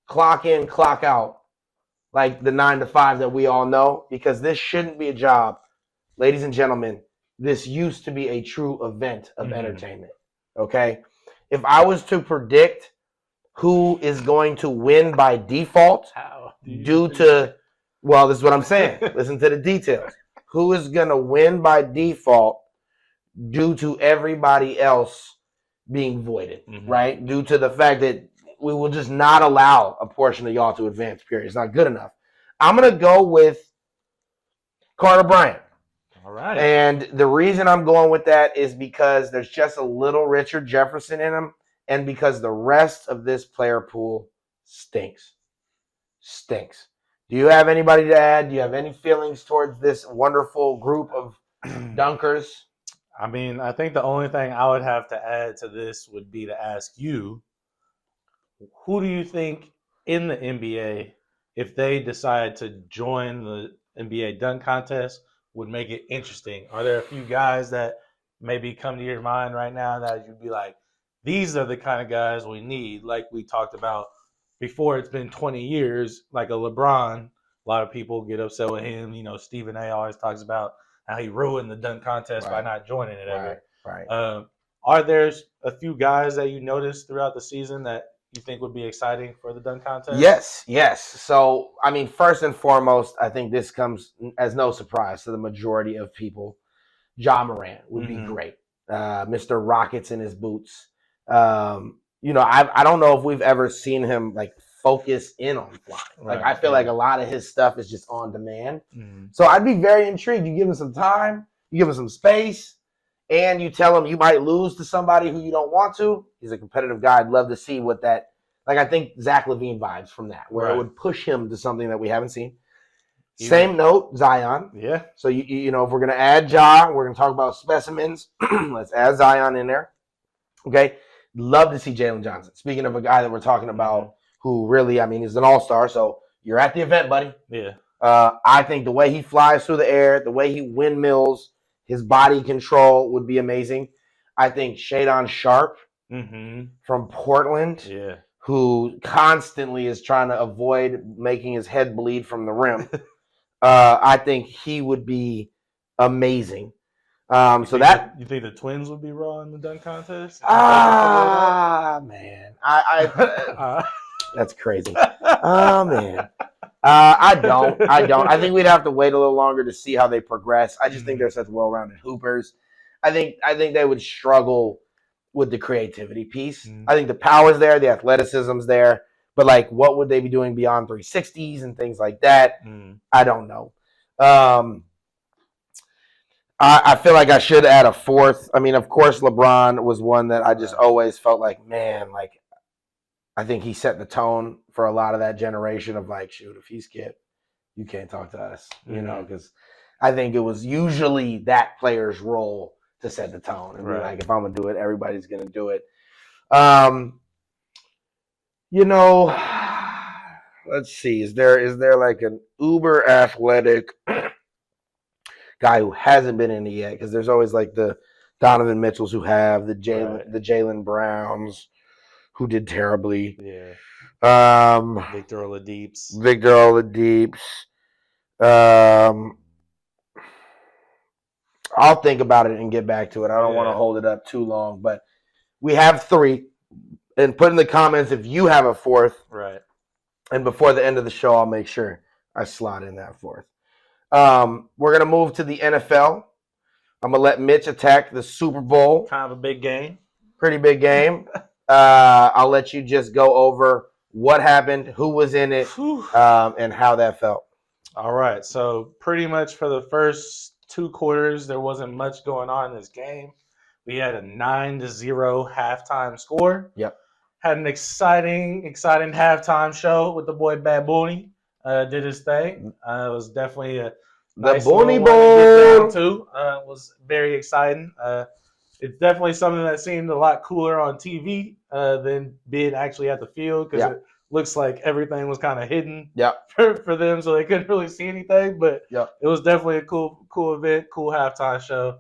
clock in, clock out, like the 9 to 5 that we all know, because this shouldn't be a job. Ladies and gentlemen, this used to be a true event of entertainment, okay? If I was to predict who is going to win by default this is what I'm saying. Listen to the details. Who is going to win by default due to everybody else being voided, right? Due to the fact that we will just not allow a portion of y'all to advance, period. It's not good enough. I'm going to go with Carter Bryant. All right. And the reason I'm going with that is because there's just a little Richard Jefferson in him and because the rest of this player pool stinks. Do you have anybody to add? Do you have any feelings towards this wonderful group of dunkers? I mean, I think the only thing I would have to add to this would be to ask you, who do you think in the NBA, if they decide to join the NBA dunk contest, would make it interesting? Are there a few guys that maybe come to your mind right now that you'd be like, these are the kind of guys we need, like we talked about before? It's been 20 years, like a LeBron. A lot of people get upset with him. Stephen A. always talks about how he ruined the dunk contest by not joining it ever. Right. Are there a few guys that you noticed throughout the season that you think would be exciting for the dunk contest? Yes. So, I mean, first and foremost, I think this comes as no surprise to the majority of people. Ja Morant would be great. Mr. Rockets in his boots. I don't know if we've ever seen him like focus in on flying. I feel like a lot of his stuff is just on demand. So I'd be very intrigued. You give him some time, you give him some space, and you tell him you might lose to somebody who you don't want to. He's a competitive guy. I'd love to see what that, I think Zach LaVine vibes from that, where it would push him to something that we haven't seen. Same note, Zion. Yeah. So, if we're going to add Ja, we're going to talk about specimens. Let's add Zion in there. Okay. Love to see Jalen Johnson. Speaking of a guy that we're talking about who really, he's an all-star. So you're at the event, buddy. Yeah. I think the way he flies through the air, the way he windmills, his body control would be amazing. I think Shadon Sharp from Portland, who constantly is trying to avoid making his head bleed from the rim. I think he would be amazing. You think the Twins would be raw in the dunk contest? Man, that's crazy. Man. I don't. I think we'd have to wait a little longer to see how they progress. I just think they're such well-rounded hoopers. I think they would struggle with the creativity piece. I think the power's there, the athleticism's there, but what would they be doing beyond 360s and things like that? I don't know. I feel like I should add a fourth. Of course, LeBron was one that I just always felt like, man, I think he set the tone for a lot of that generation of shoot, if he's Skip, you can't talk to us, because I think it was usually that player's role to set the tone and be like, if I'm going to do it, everybody's going to do it. let's see. Is there like an uber athletic guy who hasn't been in it yet? Because there's always like the Donovan Mitchells who have the Jalen Browns who did terribly. Yeah. Victor Oladipe's. I'll think about it and get back to it. I don't want to hold it up too long, but we have 3. And put in the comments if you have a 4th. Right. And before the end of the show, I'll make sure I slot in that 4th. We're going to move to the NFL. I'm going to let Mitch attack the Super Bowl. Kind of a big game. Pretty big game. I'll let you just go over what happened, who was in it, and how that felt. All right. So pretty much for the first 2 quarters, there wasn't much going on in this game. We had a 9-0 halftime score. Yep. Had an exciting halftime show with the boy Bad Bunny. Did his thing. It was definitely a nice Bunny Bowl too. Was very exciting. It's definitely something that seemed a lot cooler on TV than being actually at the field because it looks like everything was kind of hidden for them, so they couldn't really see anything. But it was definitely a cool event, cool halftime show.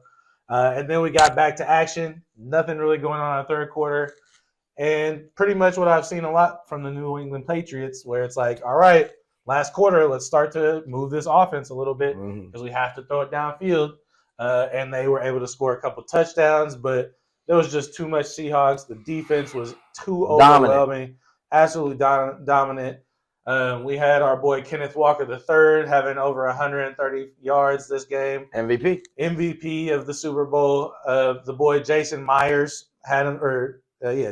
And then we got back to action. Nothing really going on in the third quarter. And pretty much what I've seen a lot from the New England Patriots, where it's like, all right, last quarter, let's start to move this offense a little bit because we have to throw it downfield. And they were able to score a couple touchdowns, but there was just too much Seahawks. The defense was too overwhelming, absolutely dominant. We had our boy Kenneth Walker III having over 130 yards this game. MVP of the Super Bowl. The boy Jason Myers had him,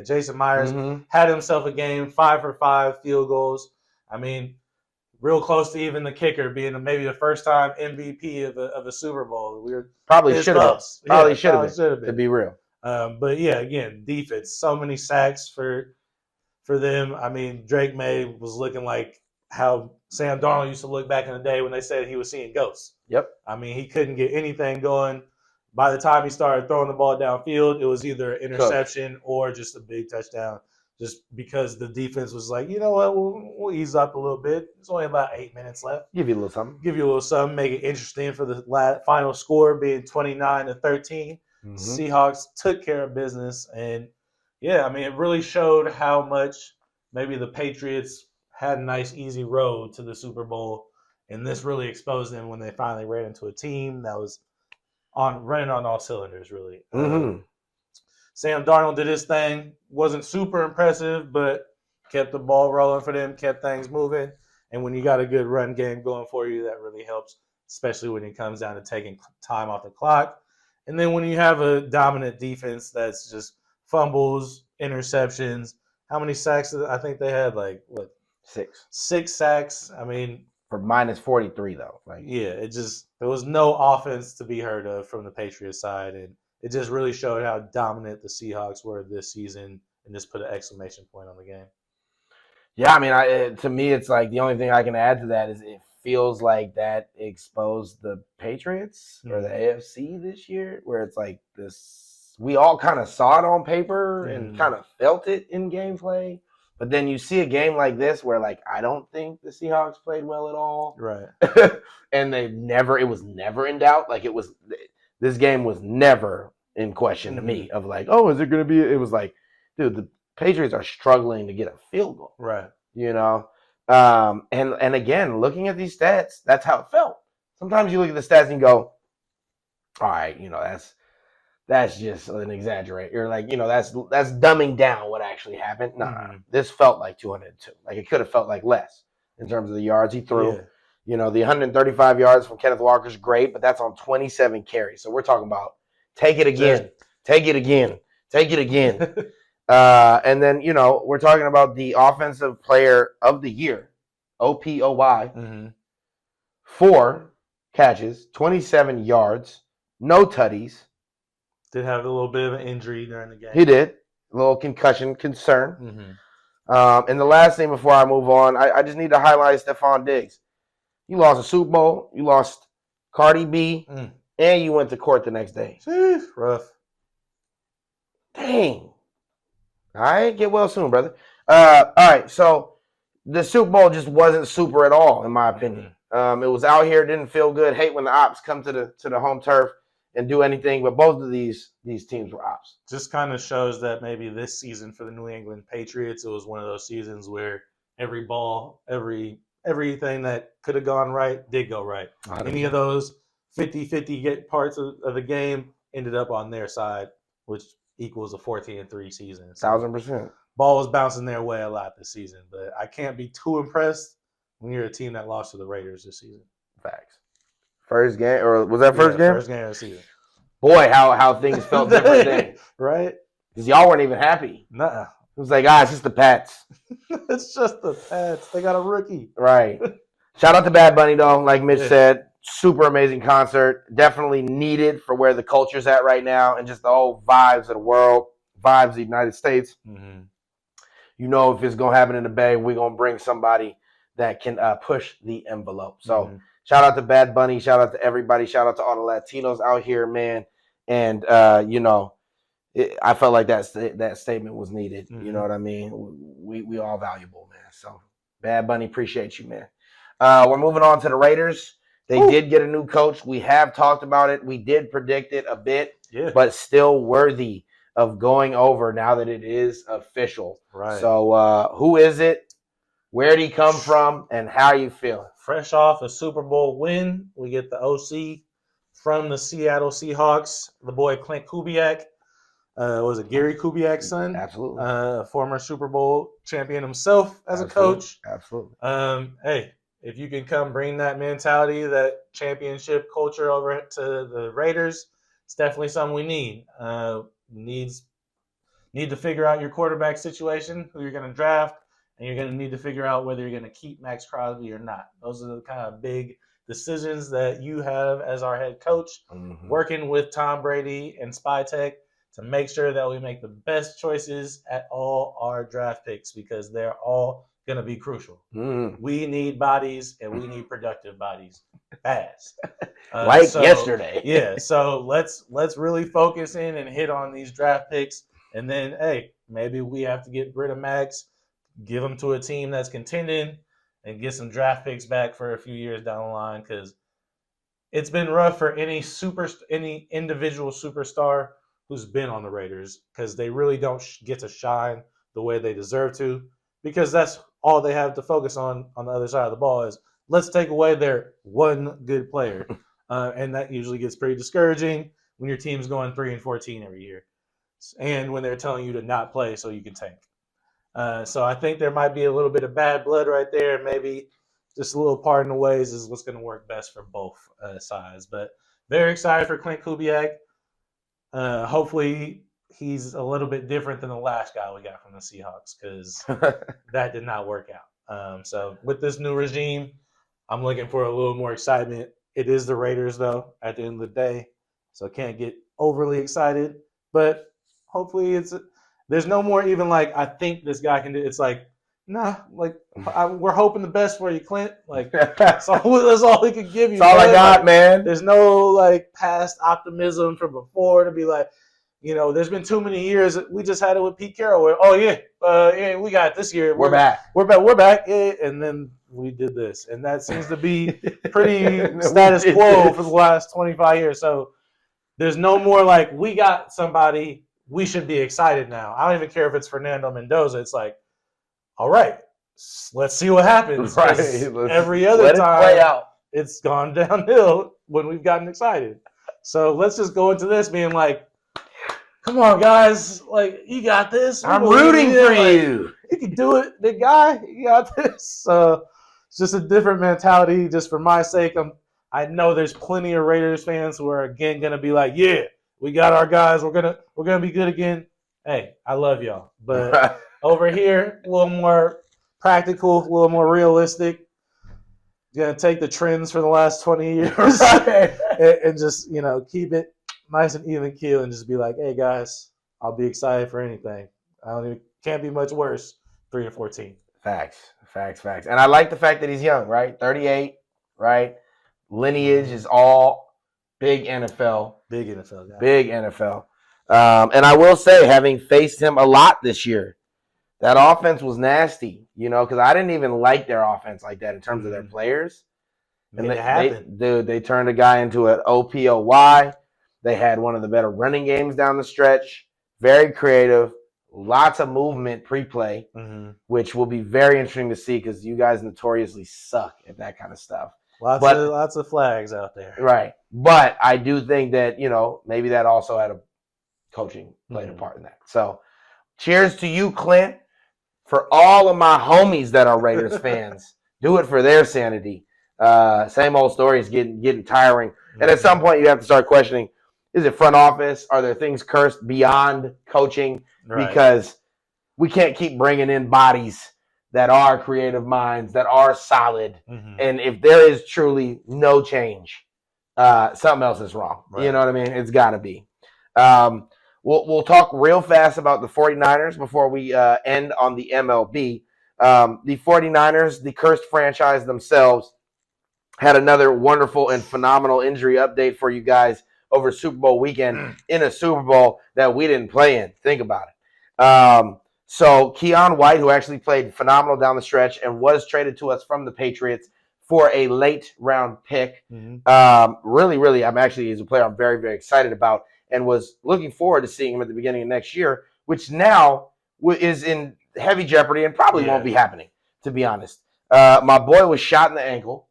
Jason Myers had himself a game, 5 for 5 field goals. I mean, real close to even the kicker being maybe the first time MVP of a Super Bowl. We were probably should have been, to be real. But yeah, again, defense, so many sacks for them. I mean, Drake May was looking like how Sam Darnold used to look back in the day when they said he was seeing ghosts. Yep. I mean, he couldn't get anything going. By the time he started throwing the ball downfield, it was either an interception or just a big touchdown. Just because the defense was like, you know what, we'll ease up a little bit. There's only about 8 minutes left. Give you a little something. Make it interesting for the final score being 29-13. Seahawks took care of business. And, yeah, I mean, it really showed how much maybe the Patriots had a nice, easy road to the Super Bowl. And this really exposed them when they finally ran into a team that was running on all cylinders, really. Sam Darnold did his thing. Wasn't super impressive, but kept the ball rolling for them, kept things moving. And when you got a good run game going for you, that really helps, especially when it comes down to taking time off the clock. And then when you have a dominant defense that's just fumbles, interceptions. How many sacks? I think they had 6. 6 sacks. I mean, for -43 though. There was no offense to be heard of from the Patriots side, and it just really showed how dominant the Seahawks were this season, and just put an exclamation point on the game. Yeah, I mean, to me, it's like the only thing I can add to that is it feels like that exposed the Patriots or the AFC this year, where it's like this. We all kind of saw it on paper and kind of felt it in gameplay, but then you see a game like this where, like, I don't think the Seahawks played well at all, right? And it was never in doubt. Like this game was never in question to me of like, oh, is it going to be? It was like, dude, the Patriots are struggling to get a field goal. Right. You know? And again, looking at these stats, that's how it felt. Sometimes you look at the stats and you go, all right, that's just an exaggerate. You're like, that's dumbing down what actually happened. No, this felt like 202. Like it could have felt like less in terms of the yards he threw. Yeah. The 135 yards from Kenneth Walker's great, but that's on 27 carries. So we're talking about take it again. And then, we're talking about the offensive player of the year, OPOY, 4 catches, 27 yards, no tutties. Did have a little bit of an injury during the game. He did. A little concussion concern. And the last thing before I move on, I just need to highlight Stephon Diggs. You lost a Super Bowl, you lost Cardi B, and you went to court the next day. Rough. Dang. All right, get well soon, brother. All right, so the Super Bowl just wasn't super at all, in my opinion. It was out here, didn't feel good. Hate when the ops come to the home turf and do anything, but both of these teams were ops. Just kind of shows that maybe this season for the New England Patriots, it was one of those seasons where every ball, everything that could have gone right did go right. Any of those 50-50 parts of the game ended up on their side, which equals a 14-3 season. So 1,000%. ball was bouncing their way a lot this season, but I can't be too impressed when you're a team that lost to the Raiders this season. Facts. First game, or was that first game? First game of the season. Boy, how things felt different then. Right? Because y'all weren't even happy. Nuh-uh. It was like, it's just the Pats. It's just the Pats. They got a rookie. Right. Shout out to Bad Bunny, though, like Mitch said. Super amazing concert. Definitely needed for where the culture's at right now and just the whole vibes of the world, vibes of the United States. Mm-hmm. You know, if it's going to happen in the Bay, we're going to bring somebody that can push the envelope. So shout out to Bad Bunny. Shout out to everybody. Shout out to all the Latinos out here, man. And, I felt like that statement was needed. Mm-hmm. You know what I mean? We all valuable, man. So Bad Bunny, appreciate you, man. We're moving on to the Raiders. They did get a new coach. We have talked about it. We did predict it a bit, but still worthy of going over now that it is official. Right. So who is it? Where did he come from? And how are you feeling? Fresh off a Super Bowl win, we get the OC from the Seattle Seahawks, the boy Clint Kubiak. Was it Gary Kubiak's son? Absolutely. Former Super Bowl champion himself as a coach. Absolutely. Hey, if you can come bring that mentality, that championship culture over to the Raiders, it's definitely something we need. Need to figure out your quarterback situation, who you're going to draft, and you're going to need to figure out whether you're going to keep Max Crosby or not. Those are the kind of big decisions that you have as our head coach, working with Tom Brady and Spytech to make sure that we make the best choices at all our draft picks because they're all going to be crucial. We need bodies and we need productive bodies fast. Yesterday. Yeah, so let's really focus in and hit on these draft picks. And then, hey, maybe we have to get rid of Max, give him to a team that's contending, and get some draft picks back for a few years down the line because it's been rough for any individual superstar who's been on the Raiders because they really don't get to shine the way they deserve to because that's all they have to focus on the other side of the ball is let's take away their one good player. And that usually gets pretty discouraging when your team's going 3-14 every year and when they're telling you to not play so you can tank. So I think there might be a little bit of bad blood right there. Maybe just a little parting the ways is what's going to work best for both sides. But very excited for Clint Kubiak. Hopefully he's a little bit different than the last guy we got from the Seahawks because that did not work out. So with this new regime, I'm looking for a little more excitement. It is the Raiders, though, at the end of the day, so I can't get overly excited. But hopefully there's no more even like I think this guy can do. It's like, nah, like we're hoping the best for you, Clint. Like that's all we can give you. That's all I got, man. There's no like past optimism from before to be like, there's been too many years. We just had it with Pete Carroll. Where, we got it this year. We're back. We're back. Yeah, and then we did this, and that seems to be pretty status quo for the last 25 years. So there's no more like we got somebody. We should be excited now. I don't even care if it's Fernando Mendoza. It's like, all right, let's see what happens. Right. Every other time, it's gone downhill when we've gotten excited. So let's just go into this being like, come on, guys. Like, you got this. I'm rooting for you. You can do it, big guy. You got this. It's just a different mentality just for my sake. I know there's plenty of Raiders fans who are, again, going to be like, yeah, we got our guys. We're gonna be good again. Hey, I love y'all. But over here, a little more practical, a little more realistic. Gonna take the trends for the last 20 years and just keep it nice and even keel and just be like, hey guys, I'll be excited for anything. Can't be much worse. 3-14. Facts. And I like the fact that he's young, right? 38, right? Lineage is all big NFL. Big NFL guy. Big NFL. And I will say, having faced him a lot this year, that offense was nasty, because I didn't even like their offense like that in terms of their players. And they turned a guy into an OPOY. They had one of the better running games down the stretch. Very creative, lots of movement pre-play, which will be very interesting to see because you guys notoriously suck at that kind of stuff. Lots of flags out there. Right. But I do think that, maybe that also had a coaching played a part in that. So cheers to you, Clint, for all of my homies that are Raiders fans. Do it for their sanity. Same old story is getting tiring. And at some point you have to start questioning, is it front office? Are there things cursed beyond coaching? Right. Because we can't keep bringing in bodies that are creative minds, that are solid. And if there is truly no change, something else is wrong. Right. You know what I mean? It's got to be. We'll talk real fast about the 49ers before we end on the MLB. The 49ers, the cursed franchise themselves, had another wonderful and phenomenal injury update for you guys over Super Bowl weekend in a Super Bowl that we didn't play in. Think about it. So Kian White, who actually played phenomenal down the stretch and was traded to us from the Patriots for a late round pick. Really, he's a player I'm very, very excited about and was looking forward to seeing him at the beginning of next year, which now is in heavy jeopardy and probably won't be happening, to be honest. My boy was shot in the ankle,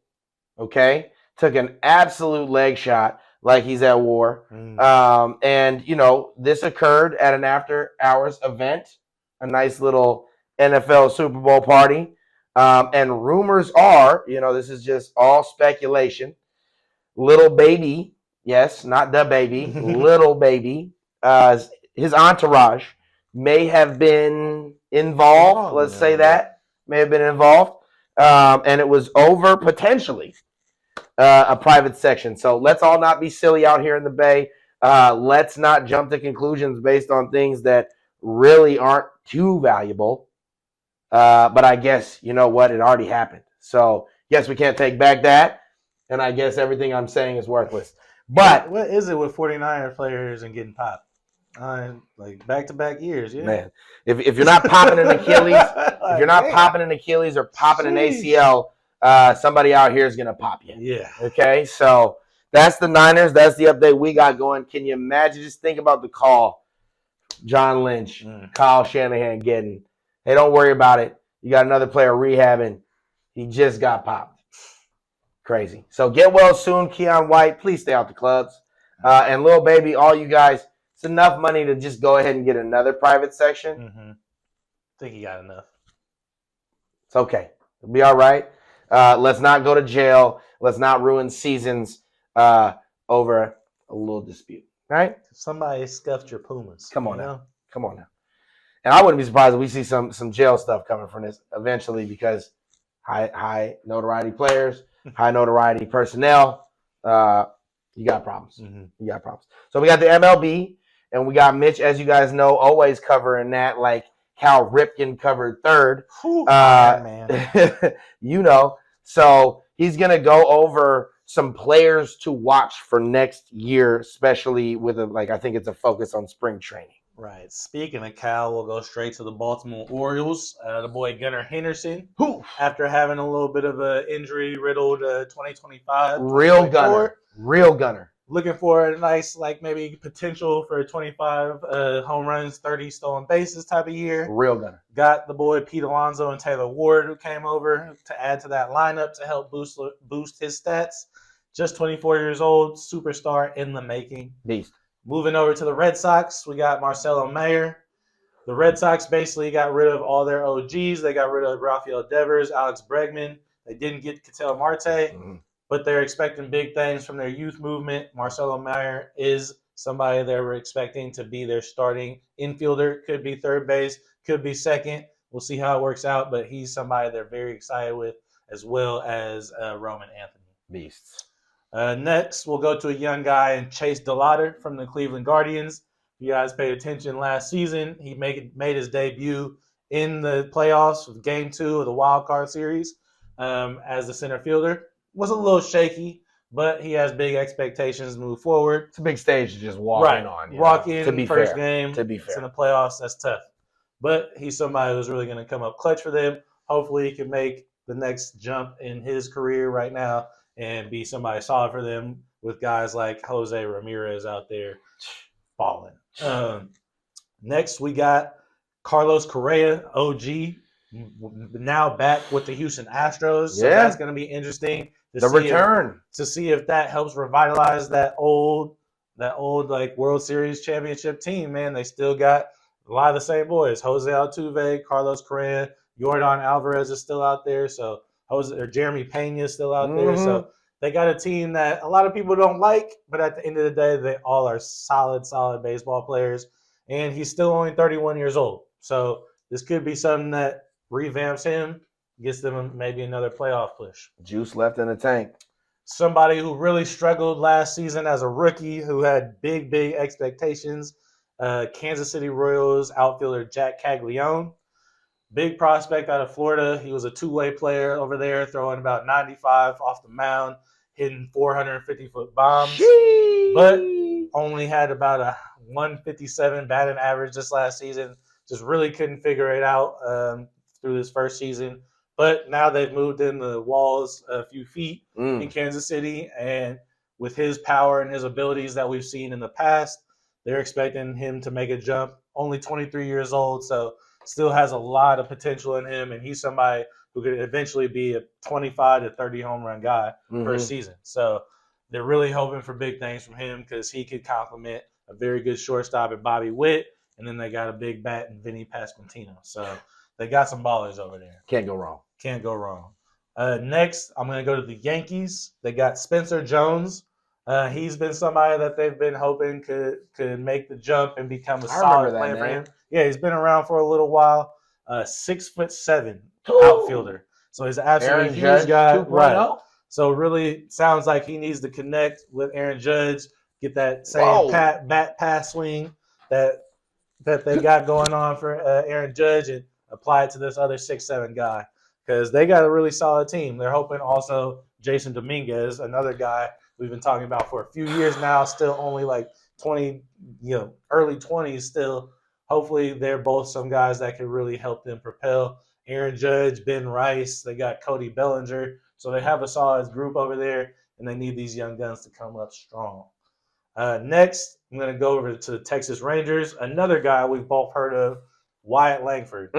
okay? Took an absolute leg shot like he's at war. And, this occurred at an after-hours event, a nice little NFL Super Bowl party. And rumors are, this is just all speculation, little baby, yes, not the baby, little baby, his entourage may have been involved, let's say that, may have been involved. And it was over potentially a private section. So let's all not be silly out here in the Bay. Let's not jump to conclusions based on things that really aren't too valuable. But I guess, you know what, it already happened. So yes, we can't take back that. And I guess everything I'm saying is worthless. But what is it with 49er players and getting popped? Like back-to-back years, yeah. Man, if you're not popping an Achilles, popping an Achilles or popping an ACL, somebody out here is going to pop you. Yeah. Okay, so that's the Niners. That's the update we got going. Can you imagine? Just think about the call John Lynch, Kyle Shanahan getting. Hey, don't worry about it. You got another player rehabbing. He just got popped. Crazy. So get well soon, Kian White. Please stay out the clubs. And Lil Baby, all you guys, it's enough money to just go ahead and get another private section. I think he got enough. It's okay. It'll be all right. Let's not go to jail. Let's not ruin seasons over a little dispute. Right? Somebody scuffed your Pumas. Come on now. Come on now. And I wouldn't be surprised if we see some jail stuff coming from this eventually because high notoriety players, high notoriety personnel, you got problems. You got problems. So we got the MLB, and we got Mitch, as you guys know, always covering that like Cal Ripken covered third. Man. So he's going to go over some players to watch for next year, especially with I think it's a focus on spring training. Right. Speaking of Cal, we'll go straight to the Baltimore Orioles. The boy Gunnar Henderson, after having a little bit of an injury-riddled 2025. Real Gunner. Looking for a nice, maybe potential for a 25 home runs, 30 stolen bases type of year. Real Gunner. Got the boy Pete Alonso and Taylor Ward who came over to add to that lineup to help boost his stats. Just 24 years old, superstar in the making. Beast. Moving over to the Red Sox, we got Marcelo Mayer. The Red Sox basically got rid of all their OGs. They got rid of Rafael Devers, Alex Bregman. They didn't get Ketel Marte, but they're expecting big things from their youth movement. Marcelo Mayer is somebody they were expecting to be their starting infielder. Could be third base, could be second. We'll see how it works out, but he's somebody they're very excited with, as well as Roman Anthony. Beasts. Next, we'll go to a young guy in Chase DeLauder from the Cleveland Guardians. If you guys paid attention last season, he made his debut in the playoffs with Game 2 of the Wild Card Series as the center fielder. Was a little shaky, but he has big expectations to move forward. It's a big stage to just walk in on. Walk in, to be first fair. game. To be fair. It's in the playoffs. That's tough. but he's somebody who's really going to come up clutch for them. Hopefully, he can make the next jump in his career right now and be somebody solid for them with guys like Jose Ramirez out there balling. Next, we got Carlos Correa, OG, now back with the Houston Astros. So that's going to be interesting to see if that helps revitalize that old like World Series championship team. Man, they still got a lot of the same boys: Jose Altuve, Carlos Correa, Yordan Alvarez is still out there. So Jeremy Pena is still out there. So they got a team that a lot of people don't like, but at the end of the day, they all are solid baseball players. And he's still only 31 years old. So this could be something that revamps him, gets them maybe another playoff push. Juice left in the tank. Somebody who really struggled last season as a rookie, who had big expectations, Kansas City Royals outfielder Jack Caglione. Big prospect out of Florida. He was a two-way player over there, throwing about 95 off the mound, hitting 450-foot bombs. Sheesh. But only had about a 157 batting average this last season. Just really couldn't figure it out through this first season. But now they've moved in the walls a few feet in Kansas City. And with his power and his abilities that we've seen in the past, they're expecting him to make a jump. Only 23 years old, so still has a lot of potential in him. And he's somebody who could eventually be a 25 to 30 home run guy per season. So they're really hoping for big things from him because he could complement a very good shortstop in Bobby Witt, and then they got a big bat in Vinny Pasquantino. So they got some ballers over there. Can't go wrong. Next, I'm going to go to the Yankees. They got Spencer Jones. He's been somebody that they've been hoping could make the jump and become a solid player for him. Yeah, he's been around for a little while. 6'7" outfielder. So he's an absolutely huge guy. Right. So really sounds like he needs to connect with Aaron Judge, get that same bat pass swing that they got going on for Aaron Judge and apply it to this other 6'7" guy because they got a really solid team. They're hoping also Jason Dominguez, another guy we've been talking about for a few years now, still only like 20, early 20s still. Hopefully they're both some guys that can really help them propel. Aaron Judge, Ben Rice, they got Cody Bellinger. So they have a solid group over there, and they need these young guns to come up strong. Next, I'm going to go over to the Texas Rangers. Another guy we've both heard of, Wyatt Langford.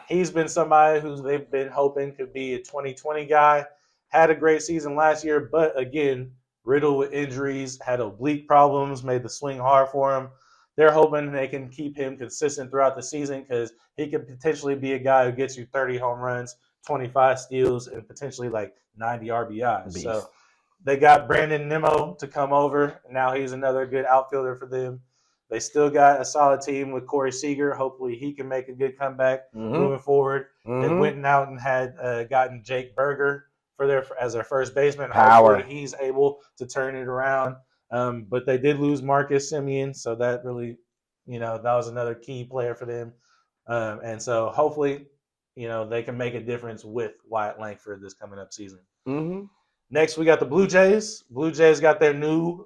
He's been somebody who they've been hoping could be a 2020 guy. Had a great season last year, but again, riddled with injuries, had oblique problems, made the swing hard for him. They're hoping they can keep him consistent throughout the season because he could potentially be a guy who gets you 30 home runs, 25 steals, and potentially like 90 RBIs. Beast. So they got Brandon Nimmo to come over. Now he's another good outfielder for them. They still got a solid team with Corey Seager. Hopefully he can make a good comeback moving forward. They went out and had gotten Jake Berger as their first baseman. Power. Hopefully he's able to turn it around. But they did lose Marcus Semien, so that really, that was another key player for them. And so hopefully, they can make a difference with Wyatt Langford this coming up season. Next, we got the Blue Jays. Blue Jays got their new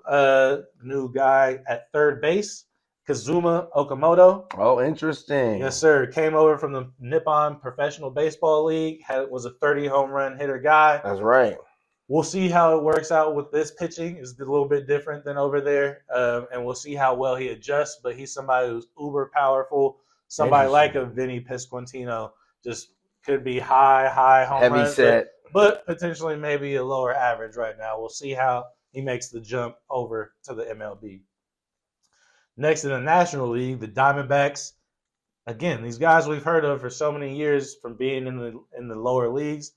guy at third base, Kazuma Okamoto. Oh, interesting. Yes, sir. Came over from the Nippon Professional Baseball League. Was a 30 home run hitter guy. That's right. We'll see how it works out with this pitching. It's a little bit different than over there, and we'll see how well he adjusts. But he's somebody who's uber powerful. Somebody like a Vinny Pasquantino just could be high home heavy runs, set, but potentially maybe a lower average right now. We'll see how he makes the jump over to the MLB. Next in the National League, the Diamondbacks. Again, these guys we've heard of for so many years from being in the lower leagues.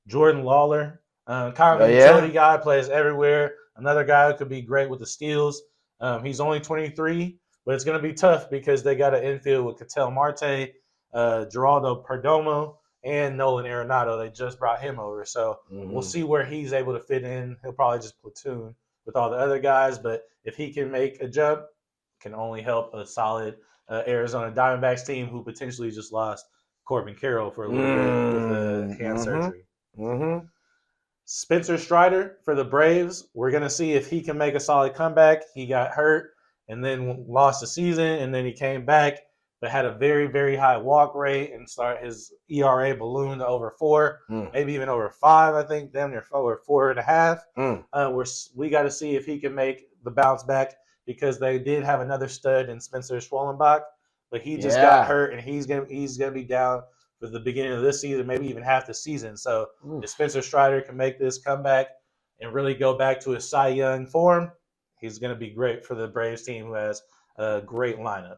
Jordan Lawler. Kind of a utility guy, plays everywhere. Another guy who could be great with the steals. He's only 23, but it's going to be tough because they got an infield with Ketel Marte, Geraldo Perdomo, and Nolan Arenado. They just brought him over. So we'll see where he's able to fit in. He'll probably just platoon with all the other guys, but if he can make a jump, can only help a solid Arizona Diamondbacks team who potentially just lost Corbin Carroll for a little bit with hand surgery. Spencer Strider for the Braves. We're going to see if he can make a solid comeback. He got hurt and then lost the season, and then he came back. but had a very, very high walk rate and his ERA ballooned to over 4, maybe even over 5, I think, damn near 4.5. We got to see if he can make the bounce back because they did have another stud in Spencer Schwellenbach, but he just got hurt, and he's gonna be down for the beginning of this season, maybe even half the season. So if Spencer Strider can make this comeback and really go back to his Cy Young form, he's going to be great for the Braves team, who has a great lineup.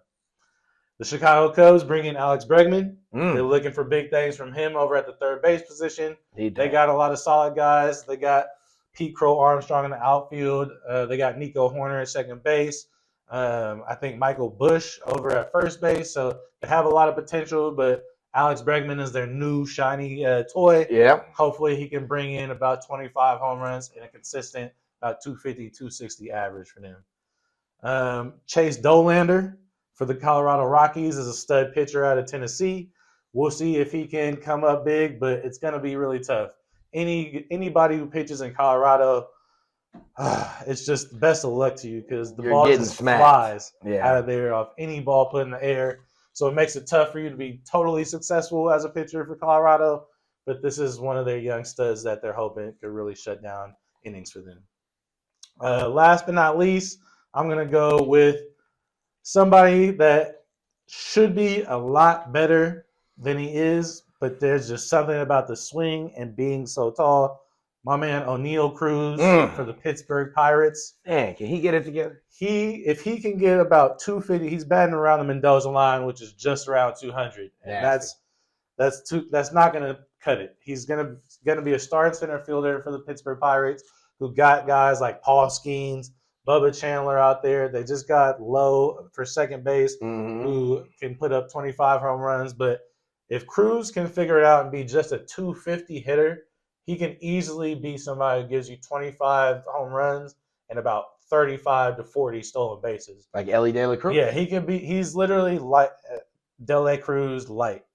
The Chicago Cubs bring in Alex Bregman. They're looking for big things from him over at the third base position. They got a lot of solid guys. They got Pete Crow Armstrong in the outfield. They got Nico Horner at second base. I think Michael Bush over at first base. So they have a lot of potential, but Alex Bregman is their new shiny toy. Yeah. Hopefully he can bring in about 25 home runs and a consistent about 250, 260 average for them. Chase Dolander for the Colorado Rockies is a stud pitcher out of Tennessee. We'll see if he can come up big, but it's going to be really tough. Anybody who pitches in Colorado, it's just best of luck to you because the ball just flies out of there off any ball put in the air. So it makes it tough for you to be totally successful as a pitcher for Colorado. But this is one of their young studs that they're hoping could really shut down innings for them. Last but not least, I'm going to go with somebody that should be a lot better than he is, but there's just something about the swing and being so tall. My man O'Neal Cruz for the Pittsburgh Pirates. Man, can he get it together? If he can get about 250, he's batting around the Mendoza line, which is just around 200, and that's not going to cut it. He's going to be a starting center fielder for the Pittsburgh Pirates, who got guys like Paul Skeens, Bubba Chandler out there. They just got Lowe for second base, who can put up 25 home runs. But if Cruz can figure it out and be just a 250 hitter, he can easily be somebody who gives you 25 home runs and about 35 to 40 stolen bases. Like Ellie De La Cruz? Yeah, he's literally like De La Cruz light.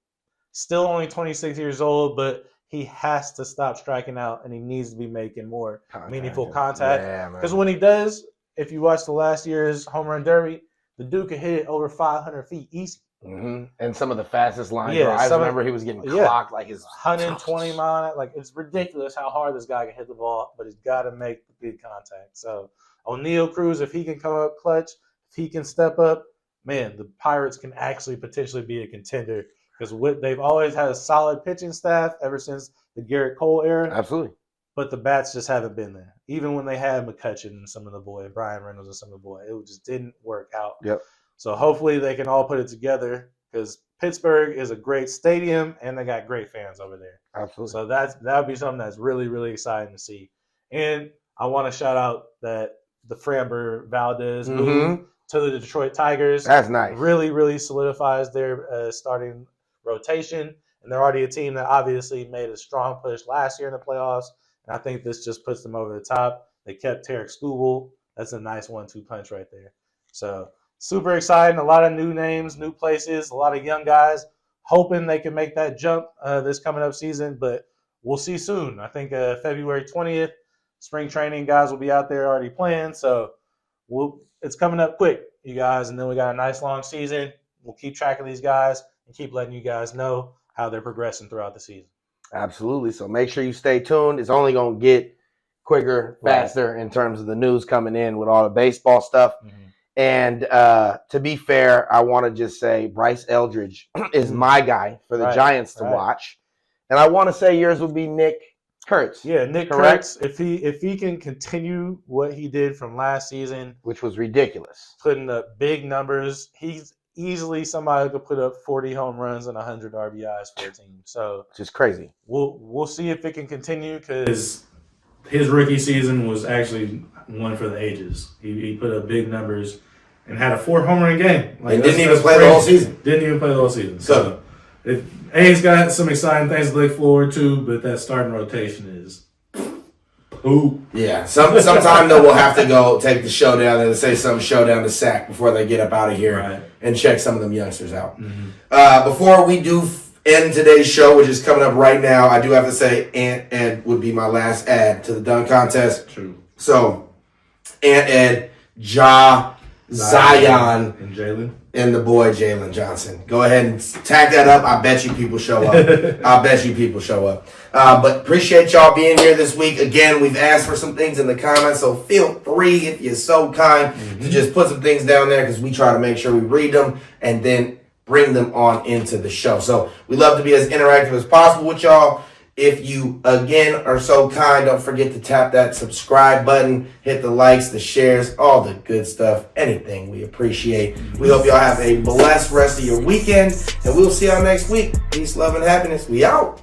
Still only 26 years old, but he has to stop striking out, and he needs to be making more meaningful contact. Because when he does, if you watch the last year's home run derby, the dude could hit it over 500 feet easy. And some of the fastest line drives. I remember he was getting clocked like his 120 mile. Like, it's ridiculous how hard this guy can hit the ball, but he's got to make the good contact. So O'Neal Cruz, if he can come up clutch, if he can step up, man, the Pirates can actually potentially be a contender because they've always had a solid pitching staff ever since the Garrett Cole era. Absolutely. But the bats just haven't been there. Even when they had McCutchen and some of the boys, Brian Reynolds and some of the boys, it just didn't work out. Yep. So hopefully they can all put it together because Pittsburgh is a great stadium and they got great fans over there. Absolutely. So that would be something that's really, really exciting to see. And I want to shout out that the Framber Valdez move to the Detroit Tigers. That's nice. Really, really solidifies their starting rotation. And they're already a team that obviously made a strong push last year in the playoffs. And I think this just puts them over the top. They kept Tarek Skubal. That's a nice 1-2 punch right there. So super exciting. A lot of new names, new places, a lot of young guys hoping they can make that jump this coming up season. But we'll see soon. I think February 20th, spring training guys will be out there already playing. So it's coming up quick, you guys. And then we got a nice long season. We'll keep track of these guys and keep letting you guys know how they're progressing throughout the season. Absolutely. So make sure you stay tuned. It's only going to get quicker, faster in terms of the news coming in with all the baseball stuff. And to be fair, I want to just say Bryce Eldridge is my guy for the Giants to watch. And I want to say yours would be Nick Kurtz. Yeah, Nick Kurtz. If he can continue what he did from last season, which was ridiculous, putting up big numbers, he's easily somebody who could put up 40 home runs and 100 RBIs for a team. So just crazy. We'll see if it can continue because his rookie season was actually one for the ages. He put up big numbers and had a 4 home run game. And didn't even play the whole season. Didn't even play the whole season. So A's got some exciting things to look forward to, but that starting rotation is who? Yeah. Sometime though we'll have to go take the showdown and say some showdown to sack before they get up out of here and check some of them youngsters out. Before we do end today's show, which is coming up right now, I do have to say Ant Ed would be my last ad to the dunk contest. True. So Ant Ed, Ja, Zion, and Jalen. And the boy Jalen Johnson. Go ahead and tag that up. I bet you people show up. But appreciate y'all being here this week. Again, we've asked for some things in the comments, so feel free, if you're so kind, to just put some things down there because we try to make sure we read them and then bring them on into the show. So we love to be as interactive as possible with y'all. If you, again, are so kind, don't forget to tap that subscribe button, hit the likes, the shares, all the good stuff, anything we appreciate. We hope y'all have a blessed rest of your weekend, and we'll see y'all next week. Peace, love, and happiness. We out.